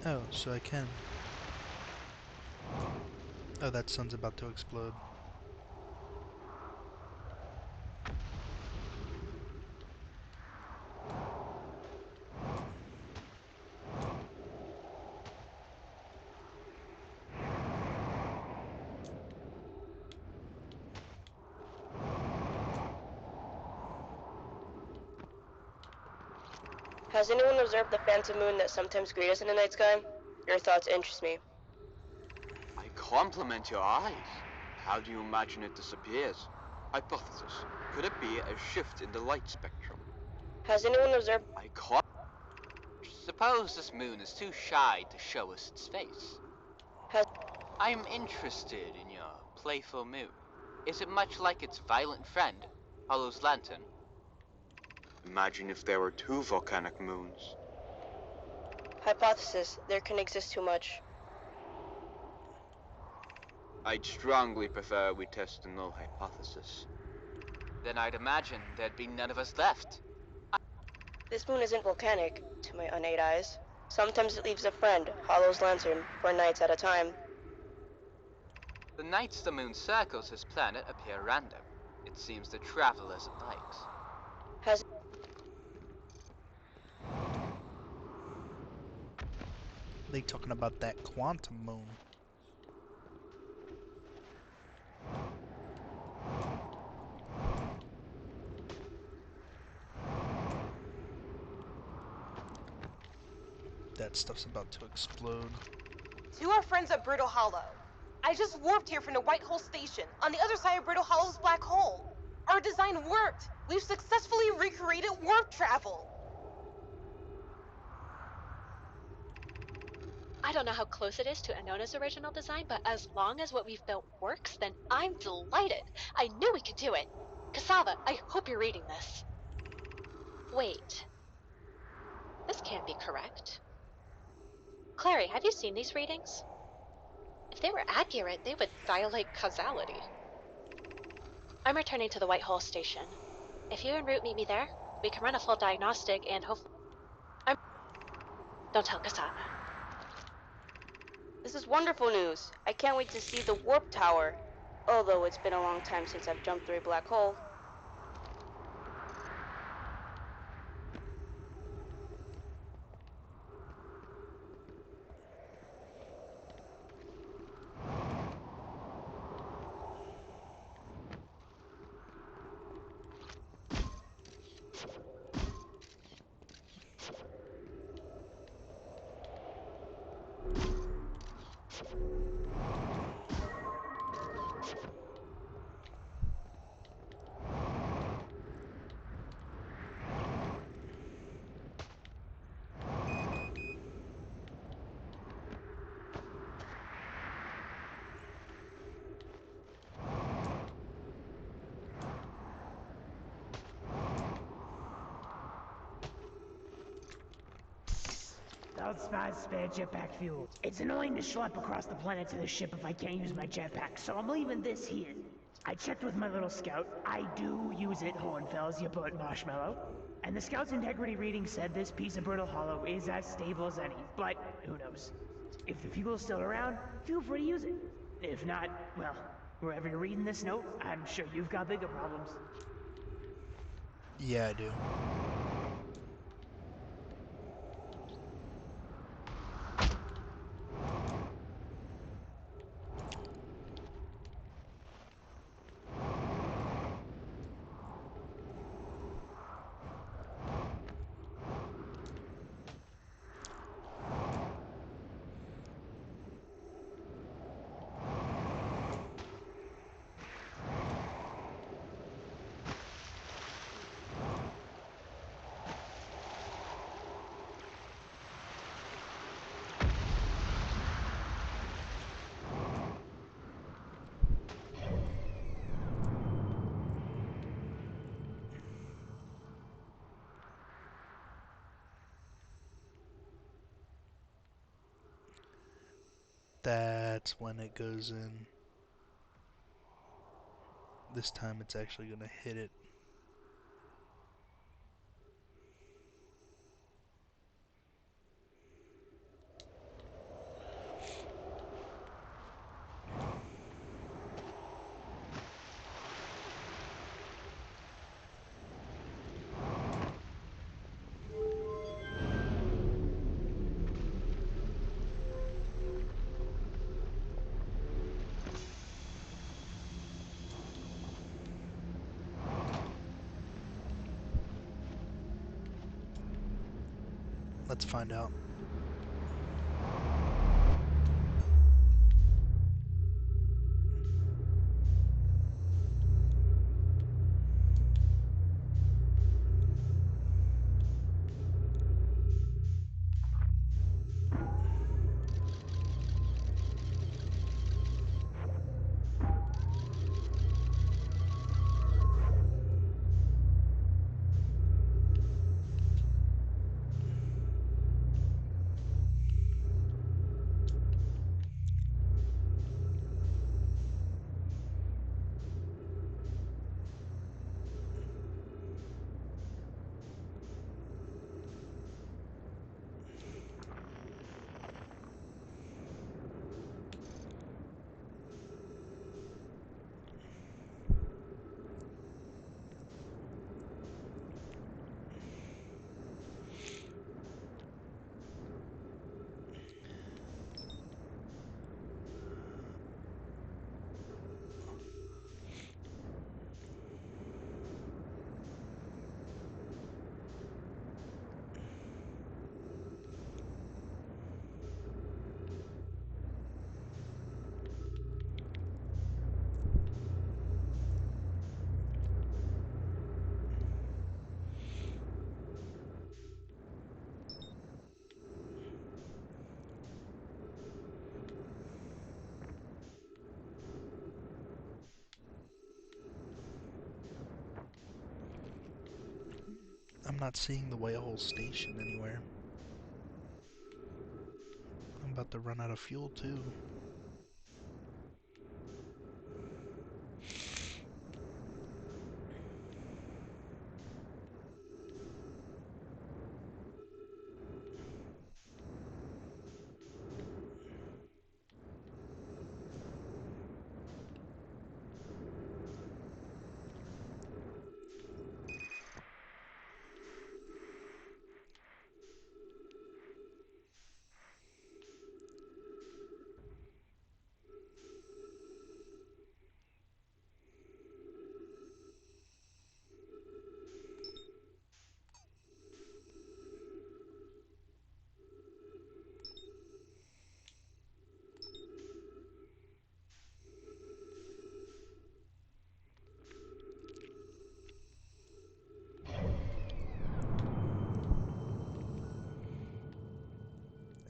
Oh, so I can. Oh, that sun's about to explode. Has anyone observed the phantom moon that sometimes greets us in the night sky? Your thoughts interest me. I compliment your eyes. How do you imagine it disappears? Hypothesis. Could it be a shift in the light spectrum? Has anyone observed... Suppose this moon is too shy to show us its face. I'm interested in your playful mood. Is it much like its violent friend, Hollow's lantern? Imagine if there were 2 volcanic moons. Hypothesis, there can exist too much. I'd strongly prefer we test a null hypothesis. Then I'd imagine there'd be none of us left. This moon isn't volcanic, to my unaided eyes. Sometimes it leaves a friend, Hollow's lantern, for nights at a time. The nights the moon circles his planet appear random. It seems to travel as it likes. Has They talking about that quantum moon. That stuff's about to explode. To our friends at Brittle Hollow. I just warped here from the White Hole Station, on the other side of Brittle Hollow's black hole. Our design worked! We've successfully recreated warp travel! I don't know how close it is to Anona's original design, but as long as what we've built works, then I'm delighted. I knew we could do it. Cassava, I hope you're reading this. Wait. This can't be correct. Clary, have you seen these readings? If they were accurate, they would violate causality. I'm returning to the White Hole Station. If you and Root meet me there, we can run a full diagnostic and hopefully... Don't tell Cassava. This is wonderful news. I can't wait to see the warp tower. Although it's been a long time since I've jumped through a black hole. Feldspar spare jetpack fuel. It's annoying to schlep across the planet to the ship if I can't use my jetpack, so I'm leaving this here. I checked with my little scout. I do use it, Hornfels, you burnt marshmallow. And the scout's integrity reading said this piece of Brittle Hollow is as stable as any, but who knows. If the fuel is still around, feel free to use it. If not, well, wherever you're reading this note, I'm sure you've got bigger problems. Yeah, I do. That's when it goes in. This time it's actually gonna hit it. Let's find out. I'm not seeing the Whitehole Station anywhere. I'm about to run out of fuel too.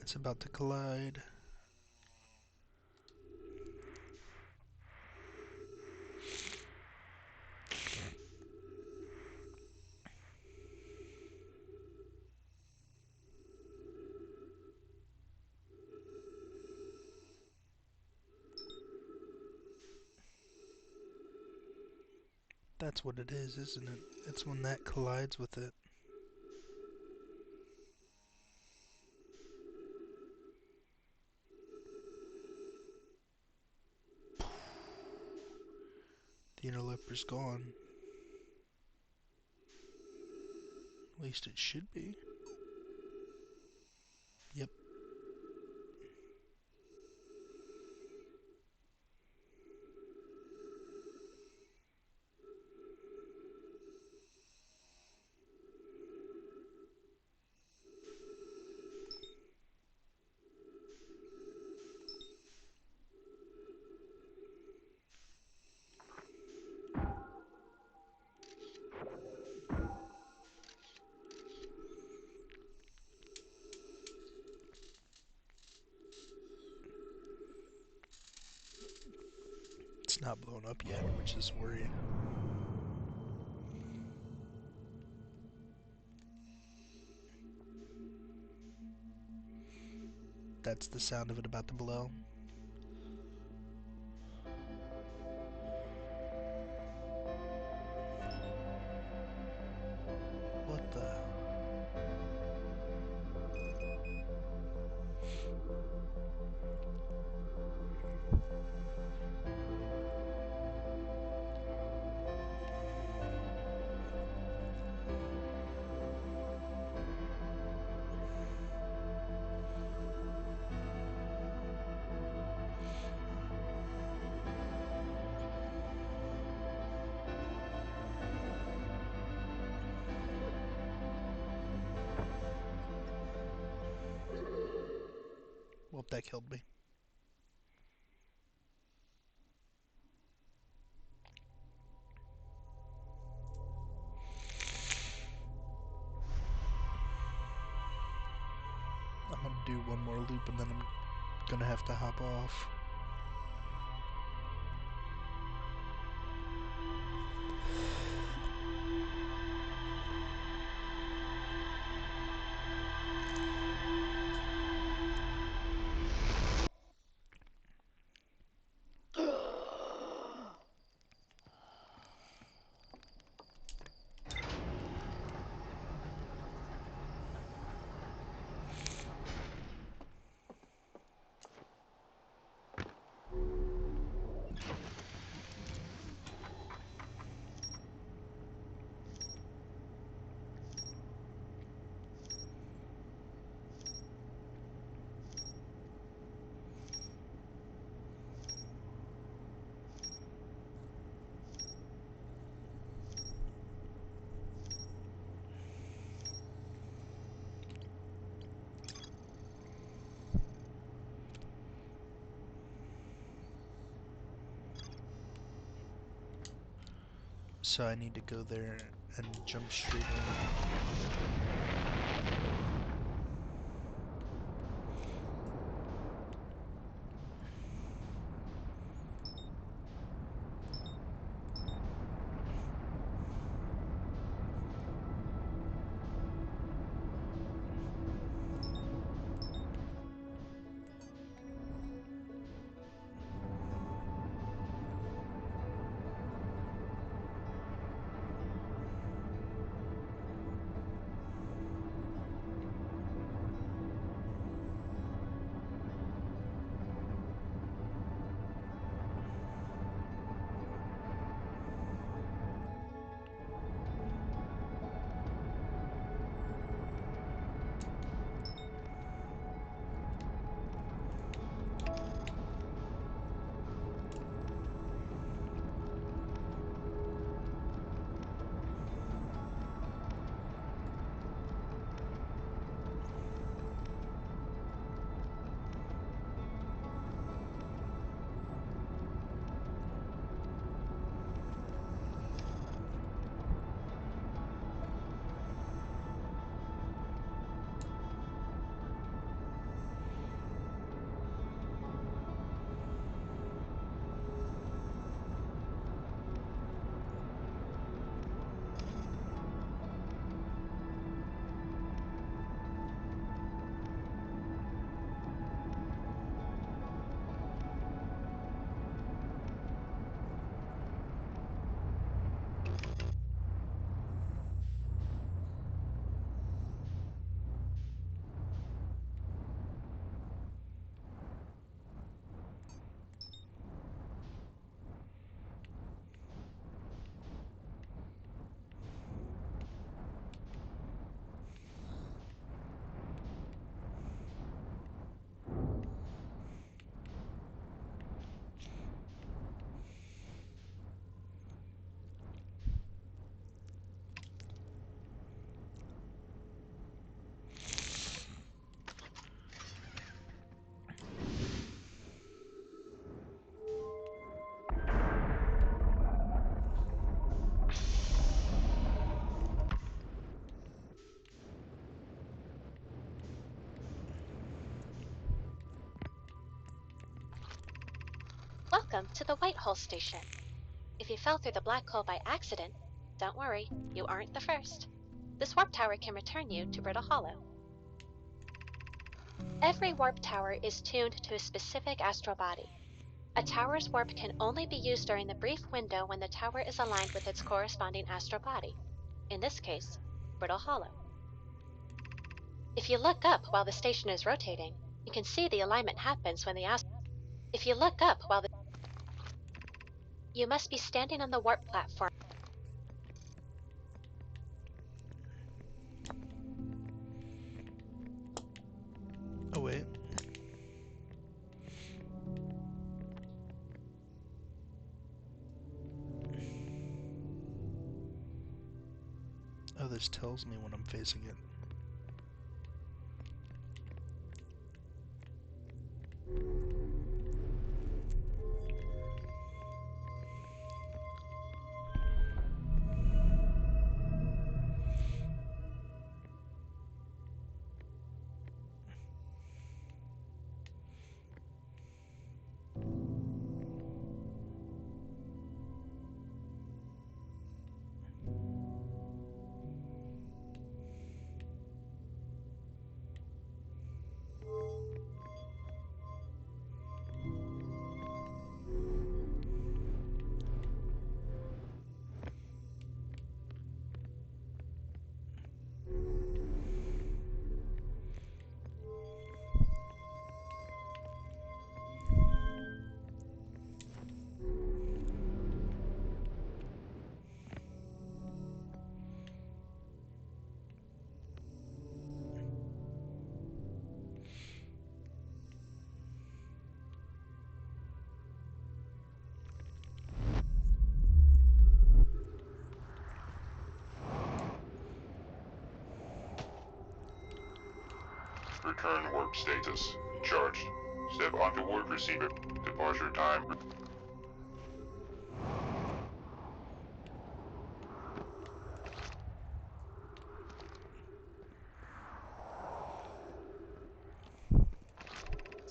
It's about to collide. That's what it is, isn't it? It's when that collides with it. The interloper's gone. At least it should be. Yep. It's not blown up yet, which is worrying. That's the sound of it about to blow. What the? Well, that killed me. I'm gonna do one more loop and then I'm gonna have to hop off. So I need to go there and jump straight in. Welcome to the Whitehall Station. If you fell through the black hole by accident, don't worry, you aren't the first. This warp tower can return you to Brittle Hollow. Every warp tower is tuned to a specific astral body. A tower's warp can only be used during the brief window when the tower is aligned with its corresponding astral body. In this case, Brittle Hollow. If you look up while the station is rotating, you can see the alignment happens when the If you look up while you must be standing on the warp platform. Oh wait. Oh, this tells me when I'm facing it. Return warp status. Charged. Step onto warp receiver. Departure time.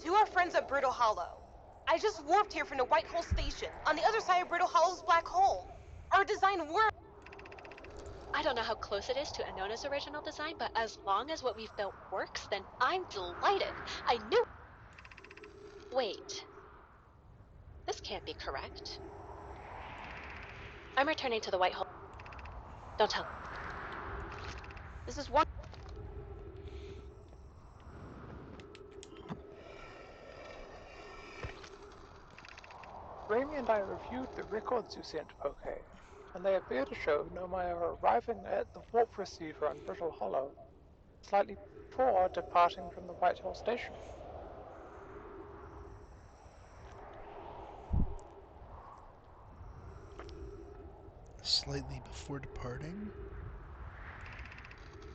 To our friends at Brittle Hollow. I just warped here from the Whitehall Station, on the other side of Brittle Hollow's black hole. Our design worked. I don't know how close it is to Anona's original design, but as long as what we've built works, then I'm delighted. I knew... Wait. This can't be correct. I'm returning to the Whitehall. Don't tell. This is one. Raimi and I reviewed the records you sent, Poke, and they appear to show Nomaya arriving at the warp receiver on Brittle Hollow, slightly before departing from the Whitehall Station. Slightly before departing?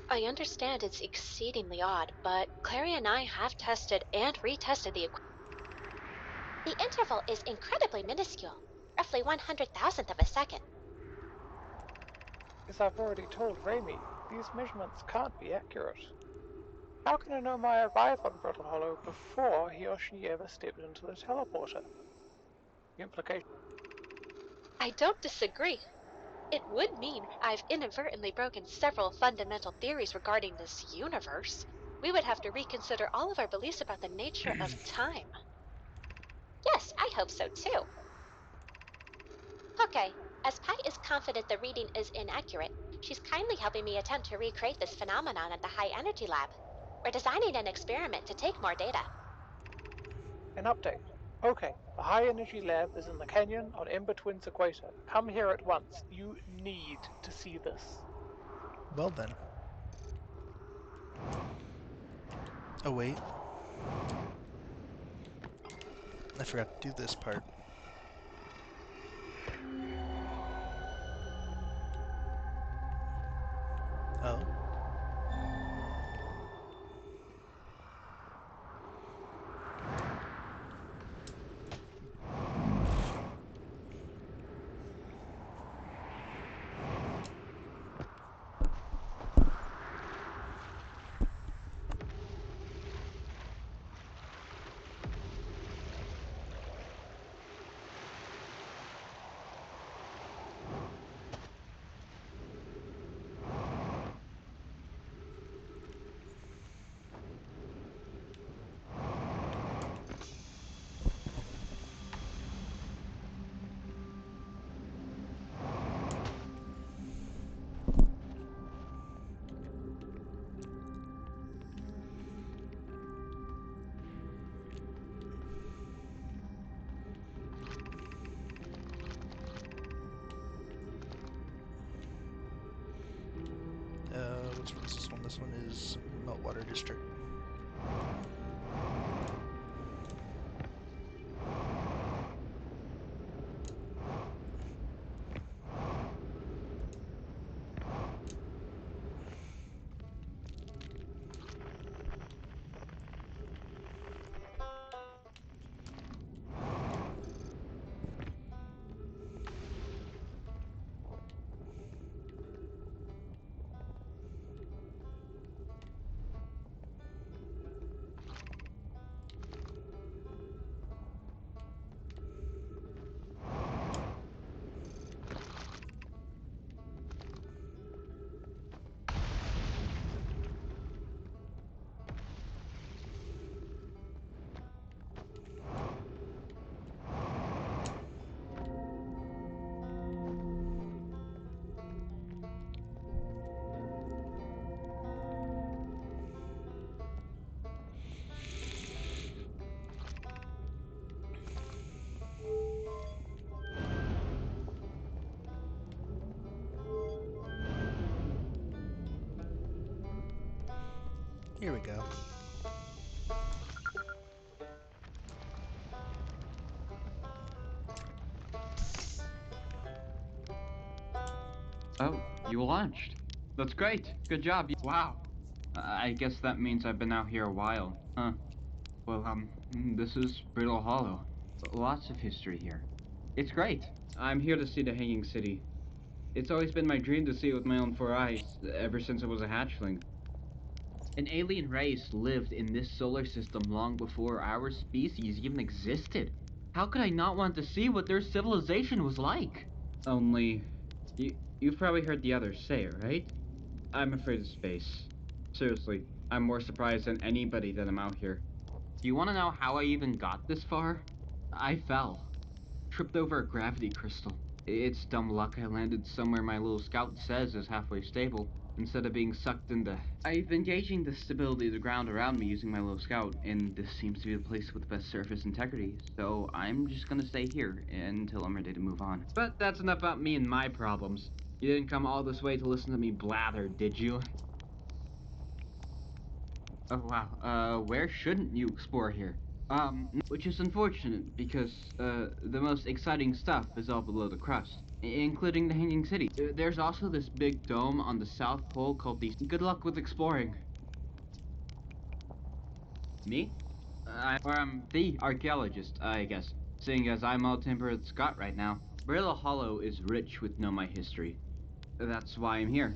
I understand it's exceedingly odd, but Clary and I have tested and retested the equipment. The interval is incredibly minuscule, roughly 1/100,000th of a second. As I've already told Raimi, these measurements can't be accurate. How can a Nomai arrive on Brittle Hollow before he or she ever stepped into the teleporter? The implication... I don't disagree. It would mean I've inadvertently broken several fundamental theories regarding this universe. We would have to reconsider all of our beliefs about the nature of time. Yes, I hope so too. Okay, as Pi is confident the reading is inaccurate, she's kindly helping me attempt to recreate this phenomenon at the High Energy Lab. We're designing an experiment to take more data. An update. Okay, the High Energy Lab is in the canyon on Ember Twins Equator. Come here at once. You need to see this. Well then. Oh wait. I forgot to do this part. Oh. What's this one? This one is Meltwater District. Here we go. Oh, you launched. That's great. Good job. Wow. I guess that means I've been out here a while, huh? Well, this is Brittle Hollow. Lots of history here. It's great. I'm here to see the Hanging City. It's always been my dream to see it with my own 4 eyes, ever since I was a hatchling. An alien race lived in this solar system long before our species even existed. How could I not want to see what their civilization was like? Only, you've probably heard the others say it, right? I'm afraid of space. Seriously, I'm more surprised than anybody that I'm out here. Do you want to know how I even got this far? I fell. Tripped over a gravity crystal. It's dumb luck I landed somewhere my little scout says is halfway stable, instead of being sucked into... I've been gauging the stability of the ground around me using my little scout, and this seems to be the place with the best surface integrity, so I'm just gonna stay here until I'm ready to move on. But that's enough about me and my problems. You didn't come all this way to listen to me blather, did you? Oh wow, where shouldn't you explore here? Which is unfortunate, because, the most exciting stuff is all below the crust, including the Hanging City. There's also this big dome on the South Pole called the... Good luck with exploring. Me? I'm the archaeologist, I guess, seeing as I'm all temperate Scott right now. Brittle Hollow is rich with Nomai history. That's why I'm here.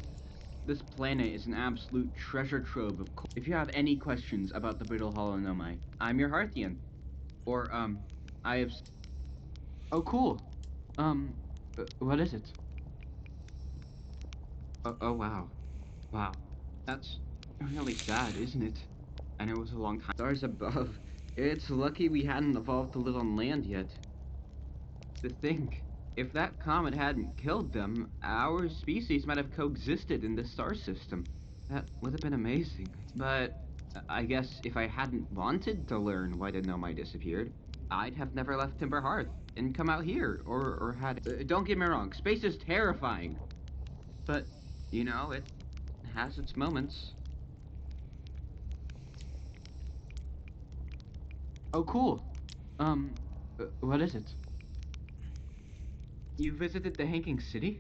This planet is an absolute treasure trove of if you have any questions about the Brittle Hollow Nomai, I'm your Hearthian. Or, I have... Oh, cool. What is it? Oh, wow. Wow. That's really sad, isn't it? And it was a long time. Stars above. It's lucky we hadn't evolved to live on land yet. To think, if that comet hadn't killed them, our species might have coexisted in this star system. That would have been amazing. But I guess if I hadn't wanted to learn why the Nomai disappeared, I'd have never left Timber Hearth and come out here, or had... don't get me wrong, space is terrifying. But, you know, it has its moments. Oh, cool. What is it? You visited the Hanging City?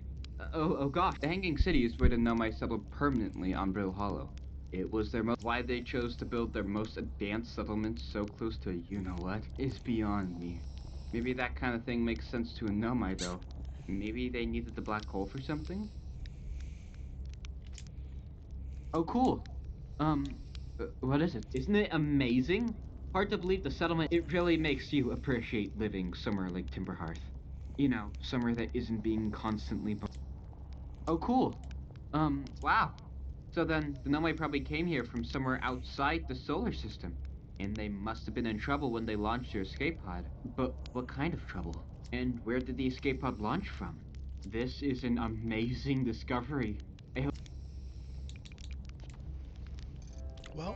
Oh gosh, the Hanging City is where the Nomai settled permanently on Brittle Hollow. It was their why they chose to build their most advanced settlement so close to you-know-what is beyond me. Maybe that kind of thing makes sense to a Nomai, though. Maybe they needed the black hole for something? Oh, cool. What is it? Isn't it amazing? Hard to believe the settlement, it really makes you appreciate living somewhere like Timber Hearth. You know, somewhere that isn't being constantly... Oh, cool. Wow. So then, the Nomai probably came here from somewhere outside the solar system. And they must have been in trouble when they launched their escape pod. But what kind of trouble? And where did the escape pod launch from? This is an amazing discovery. I hope... Well...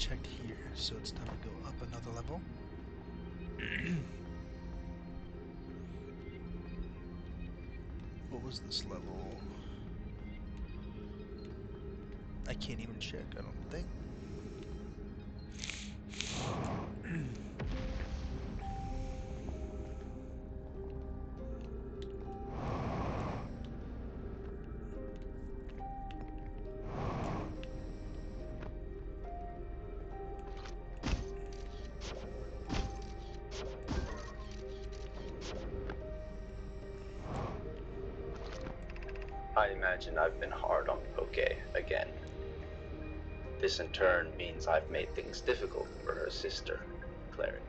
checked here, so it's time to go up another level. What was this level? I can't even check, I don't think. I imagine I've been hard on Poke again. This in turn means I've made things difficult for her sister, Clary.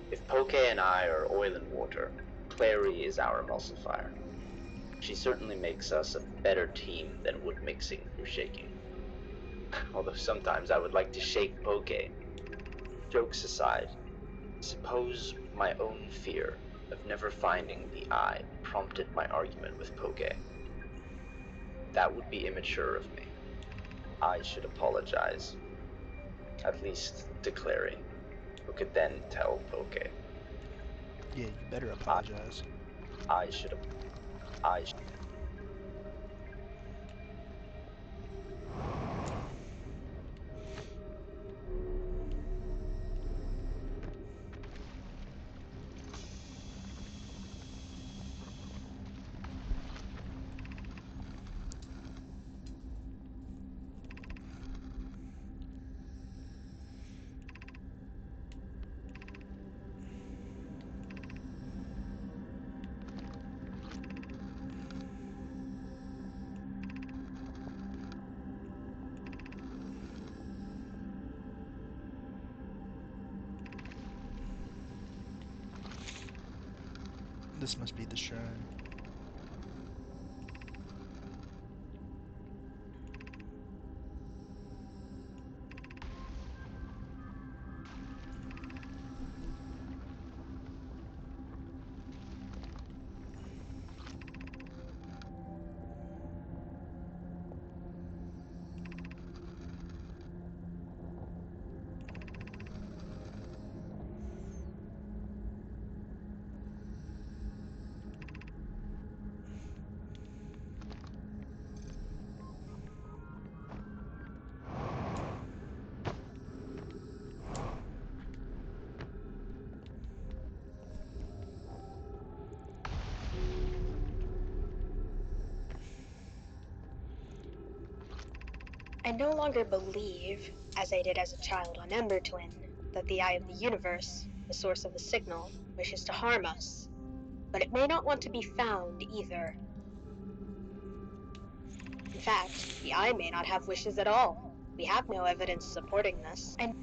If Poke and I are oil and water, Clary is our emulsifier. She certainly makes us a better team than wood mixing through shaking. Although sometimes I would like to shake Poke. Jokes aside, suppose my own fear of never finding the eye prompted my argument with Poke. That would be immature of me. I should apologize. At least to Clary, who could then tell Poke. Yeah, you better apologize. I should. This must be the shrine. I no longer believe, as I did as a child on Ember Twin, that the Eye of the Universe, the source of the signal, wishes to harm us. But it may not want to be found either. In fact, the Eye may not have wishes at all. We have no evidence supporting this, and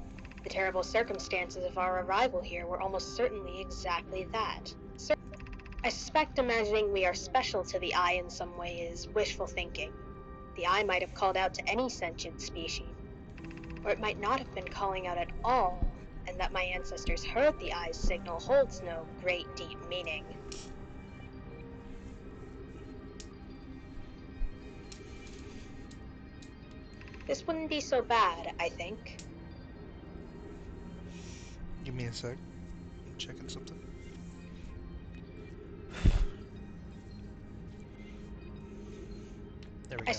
the terrible circumstances of our arrival here were almost certainly exactly that. I suspect imagining we are special to the Eye in some way is wishful thinking. The Eye might have called out to any sentient species, or it might not have been calling out at all, and that my ancestors heard the Eye's signal holds no great deep meaning. This wouldn't be so bad, I think. Give me a sec. I'm checking something. There we go.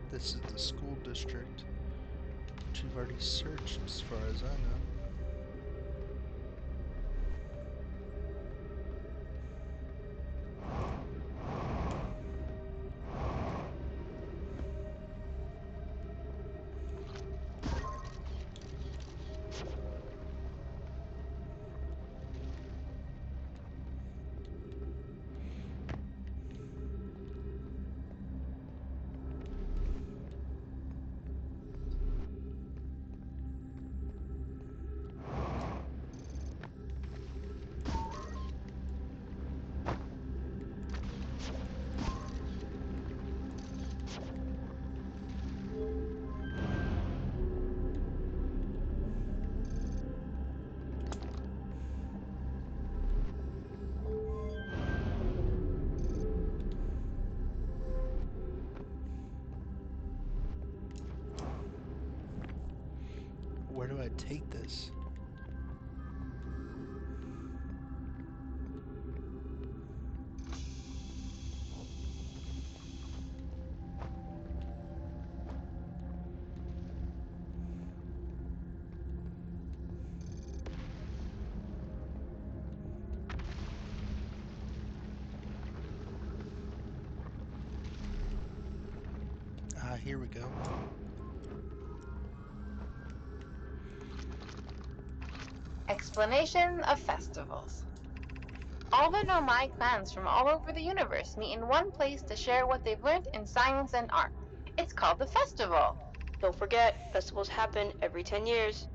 This is the school district, which we've already searched as far as I know. take this? Here we go. Explanation of festivals. All the Nomai clans from all over the universe meet in one place to share what they've learned in science and art. It's called the festival. Don't forget, festivals happen every 10 years.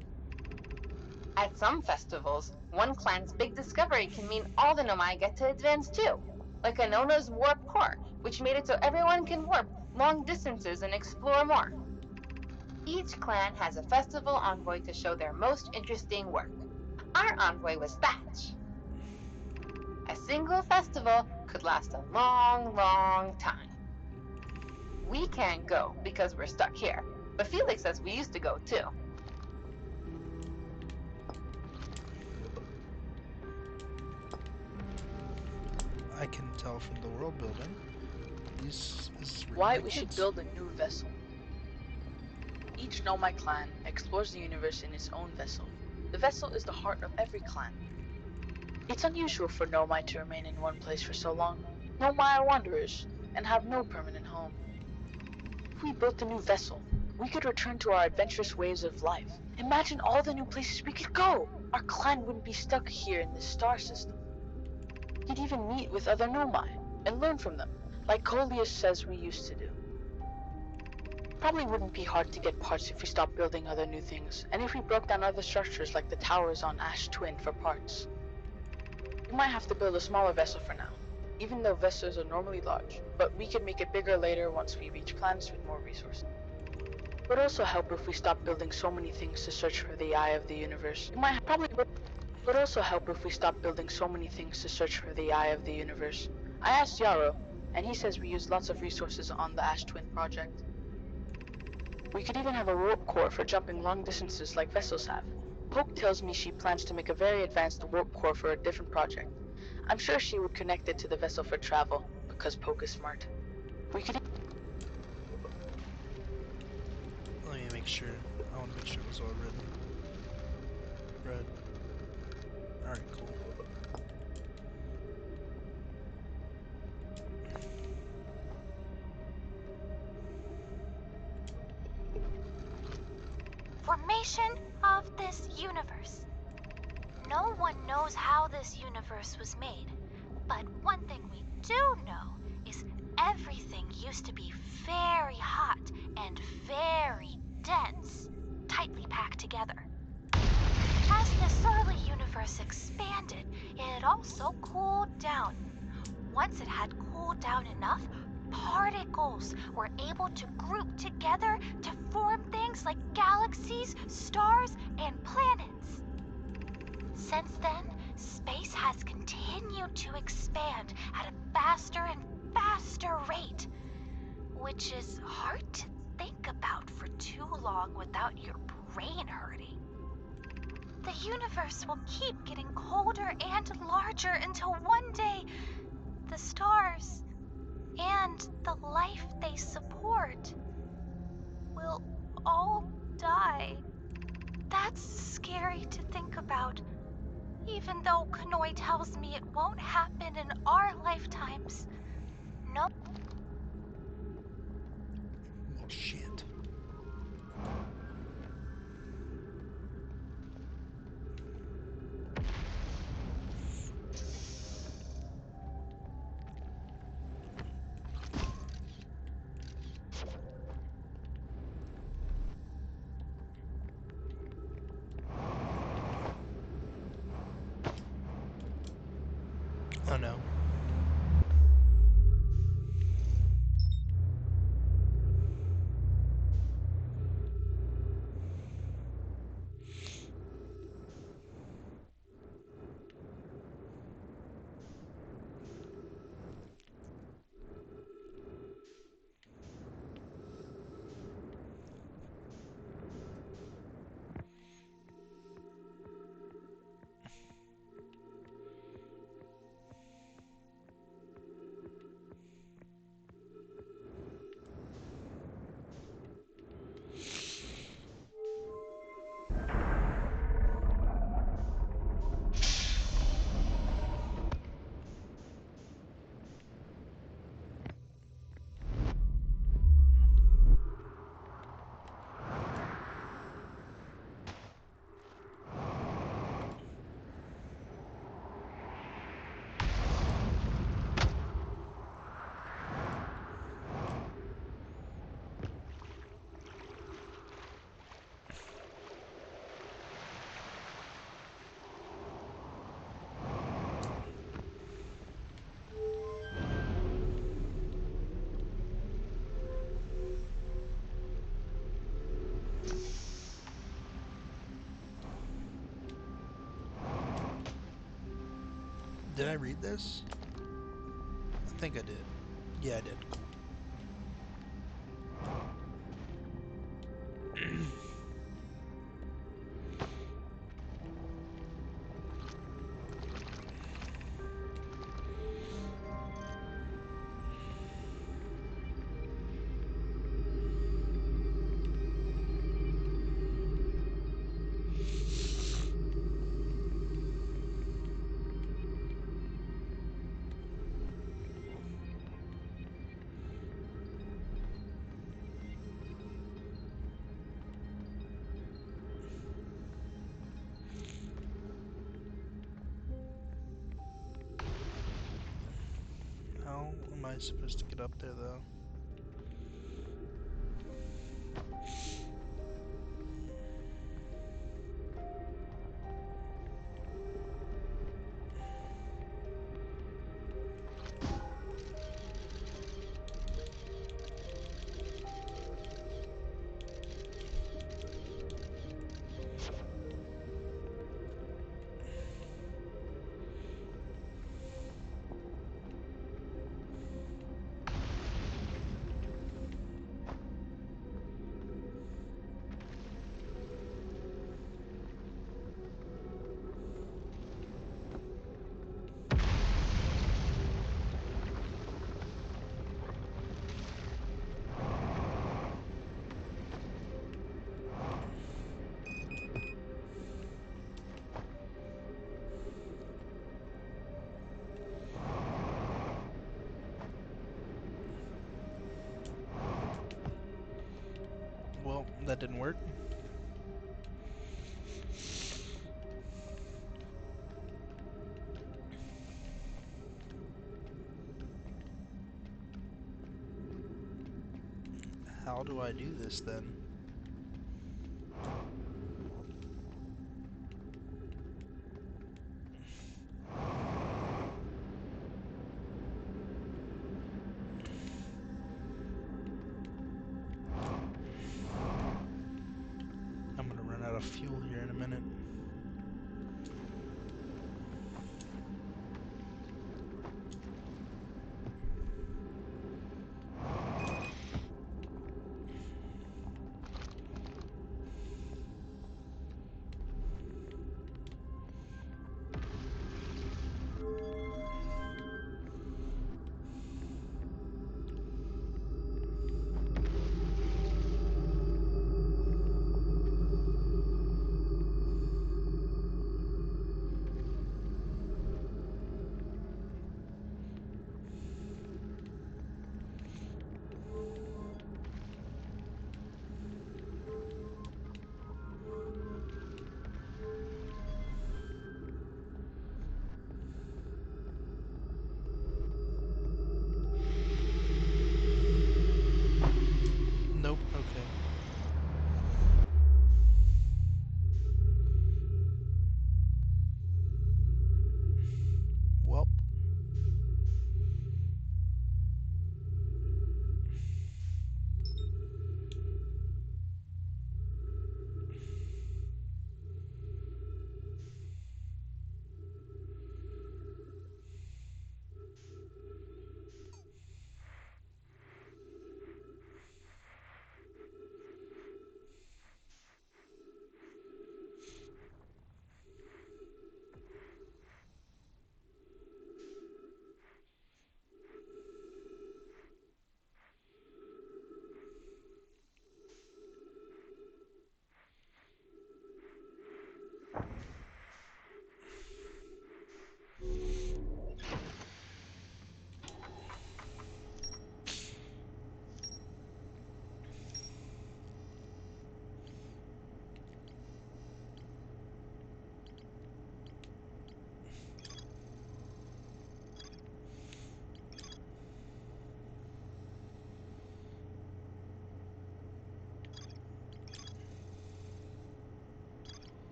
At some festivals, one clan's big discovery can mean all the Nomai get to advance too. Like Anona's warp core, which made it so everyone can warp long distances and explore more. Each clan has a festival envoy to show their most interesting work. Our envoy was Thatch. A single festival could last a long, long time. We can't go because we're stuck here, but Felix says we used to go too. I can tell from the world building. This is Why we should build a new vessel. Each Nomai clan explores the universe in its own vessel. The vessel is the heart of every clan. It's unusual for Nomai to remain in one place for so long. Nomai are wanderers and have no permanent home. If we built a new vessel, we could return to our adventurous ways of life. Imagine all the new places we could go! Our clan wouldn't be stuck here in this star system. We'd even meet with other Nomai and learn from them, like Coleus says we used to do. Probably wouldn't be hard to get parts if we stopped building other new things, and if we broke down other structures like the towers on Ash Twin for parts. We might have to build a smaller vessel for now, even though vessels are normally large, but we could make it bigger later once we reach planets with more resources. It would also help if we stopped building so many things to search for the eye of the universe. It might probably would also help if we stopped building so many things to search for the eye of the universe. I asked Yarrow, and he says we use lots of resources on the Ash Twin project. We could even have a warp core for jumping long distances like vessels have. Poke tells me she plans to make a very advanced warp core for a different project. I'm sure she would connect it to the vessel for travel, because Poke is smart. We could... Let me make sure. I want to make sure it was all written. Red. Alright, cool. Formation of this universe. No one knows how this universe was made, but one thing we do know is everything used to be very hot and very dense, tightly packed together. As this early universe expanded, it also cooled down. Once it had cooled down enough, particles were able to group together to form things like galaxies, stars, and planets. Since then, space has continued to expand at a faster and faster rate, which is hard to think about for too long without your brain hurting. The universe will keep getting colder and larger until one day the stars and the life they support will all die. That's scary to think about, even though Kanoi tells me it won't happen in our lifetimes. No. Well, shit. Oh no. Did I read this? I think I did. Yeah, I did. Cool. How am I supposed to get up there, though? Well, that didn't work. How do I do this then? I'm gonna run out of fuel here in a minute. Nope, okay. Well.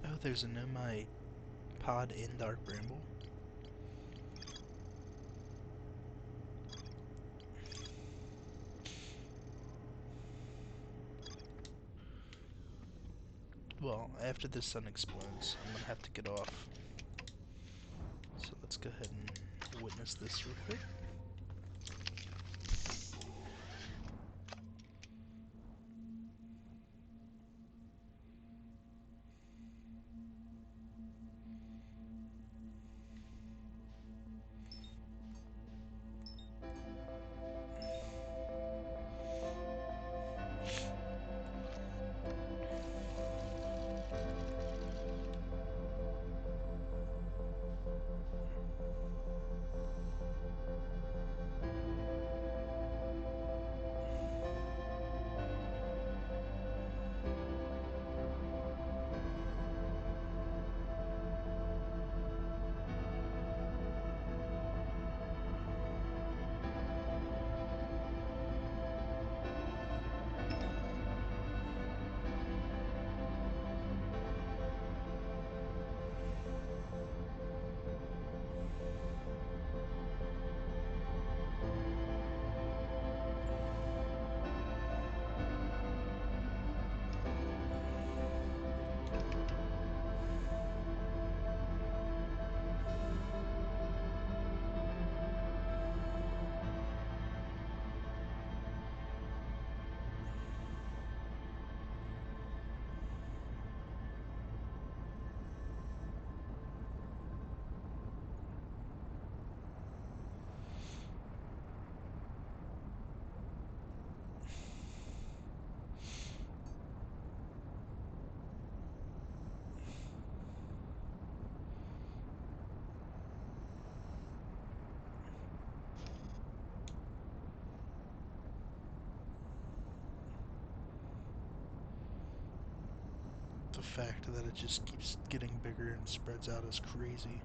Oh, there's a Nomai pod in Dark Bramble. Well, after the sun explodes, I'm gonna have to get off. So let's go ahead and witness this real quick. The fact that it just keeps getting bigger and spreads out is crazy.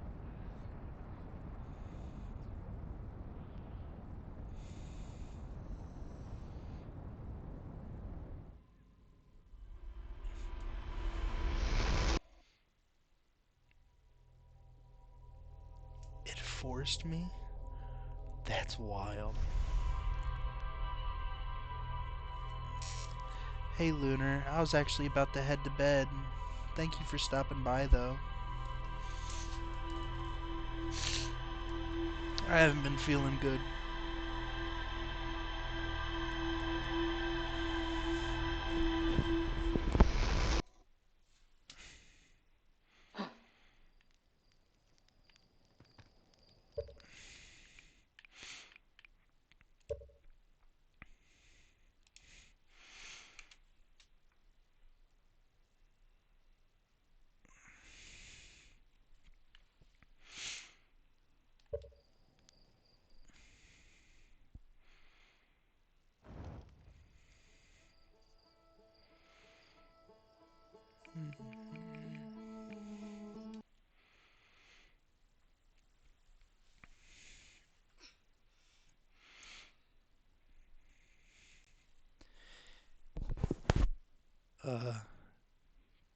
It forced me? That's wild. Hey Lunar, I was actually about to head to bed. Thank you for stopping by though. I haven't been feeling good.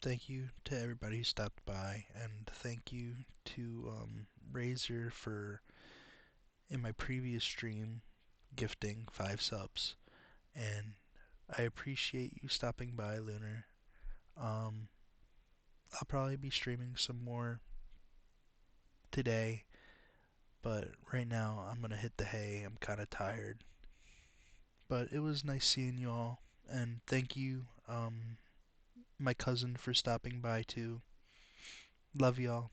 Thank you to everybody who stopped by, and thank you to Razor for, in my previous stream, gifting 5 subs. And I appreciate you stopping by, Lunar. I'll probably be streaming some more today, but right now I'm gonna hit the hay. I'm kind of tired. But it was nice seeing y'all, and thank you, my cousin, for stopping by too. Love y'all.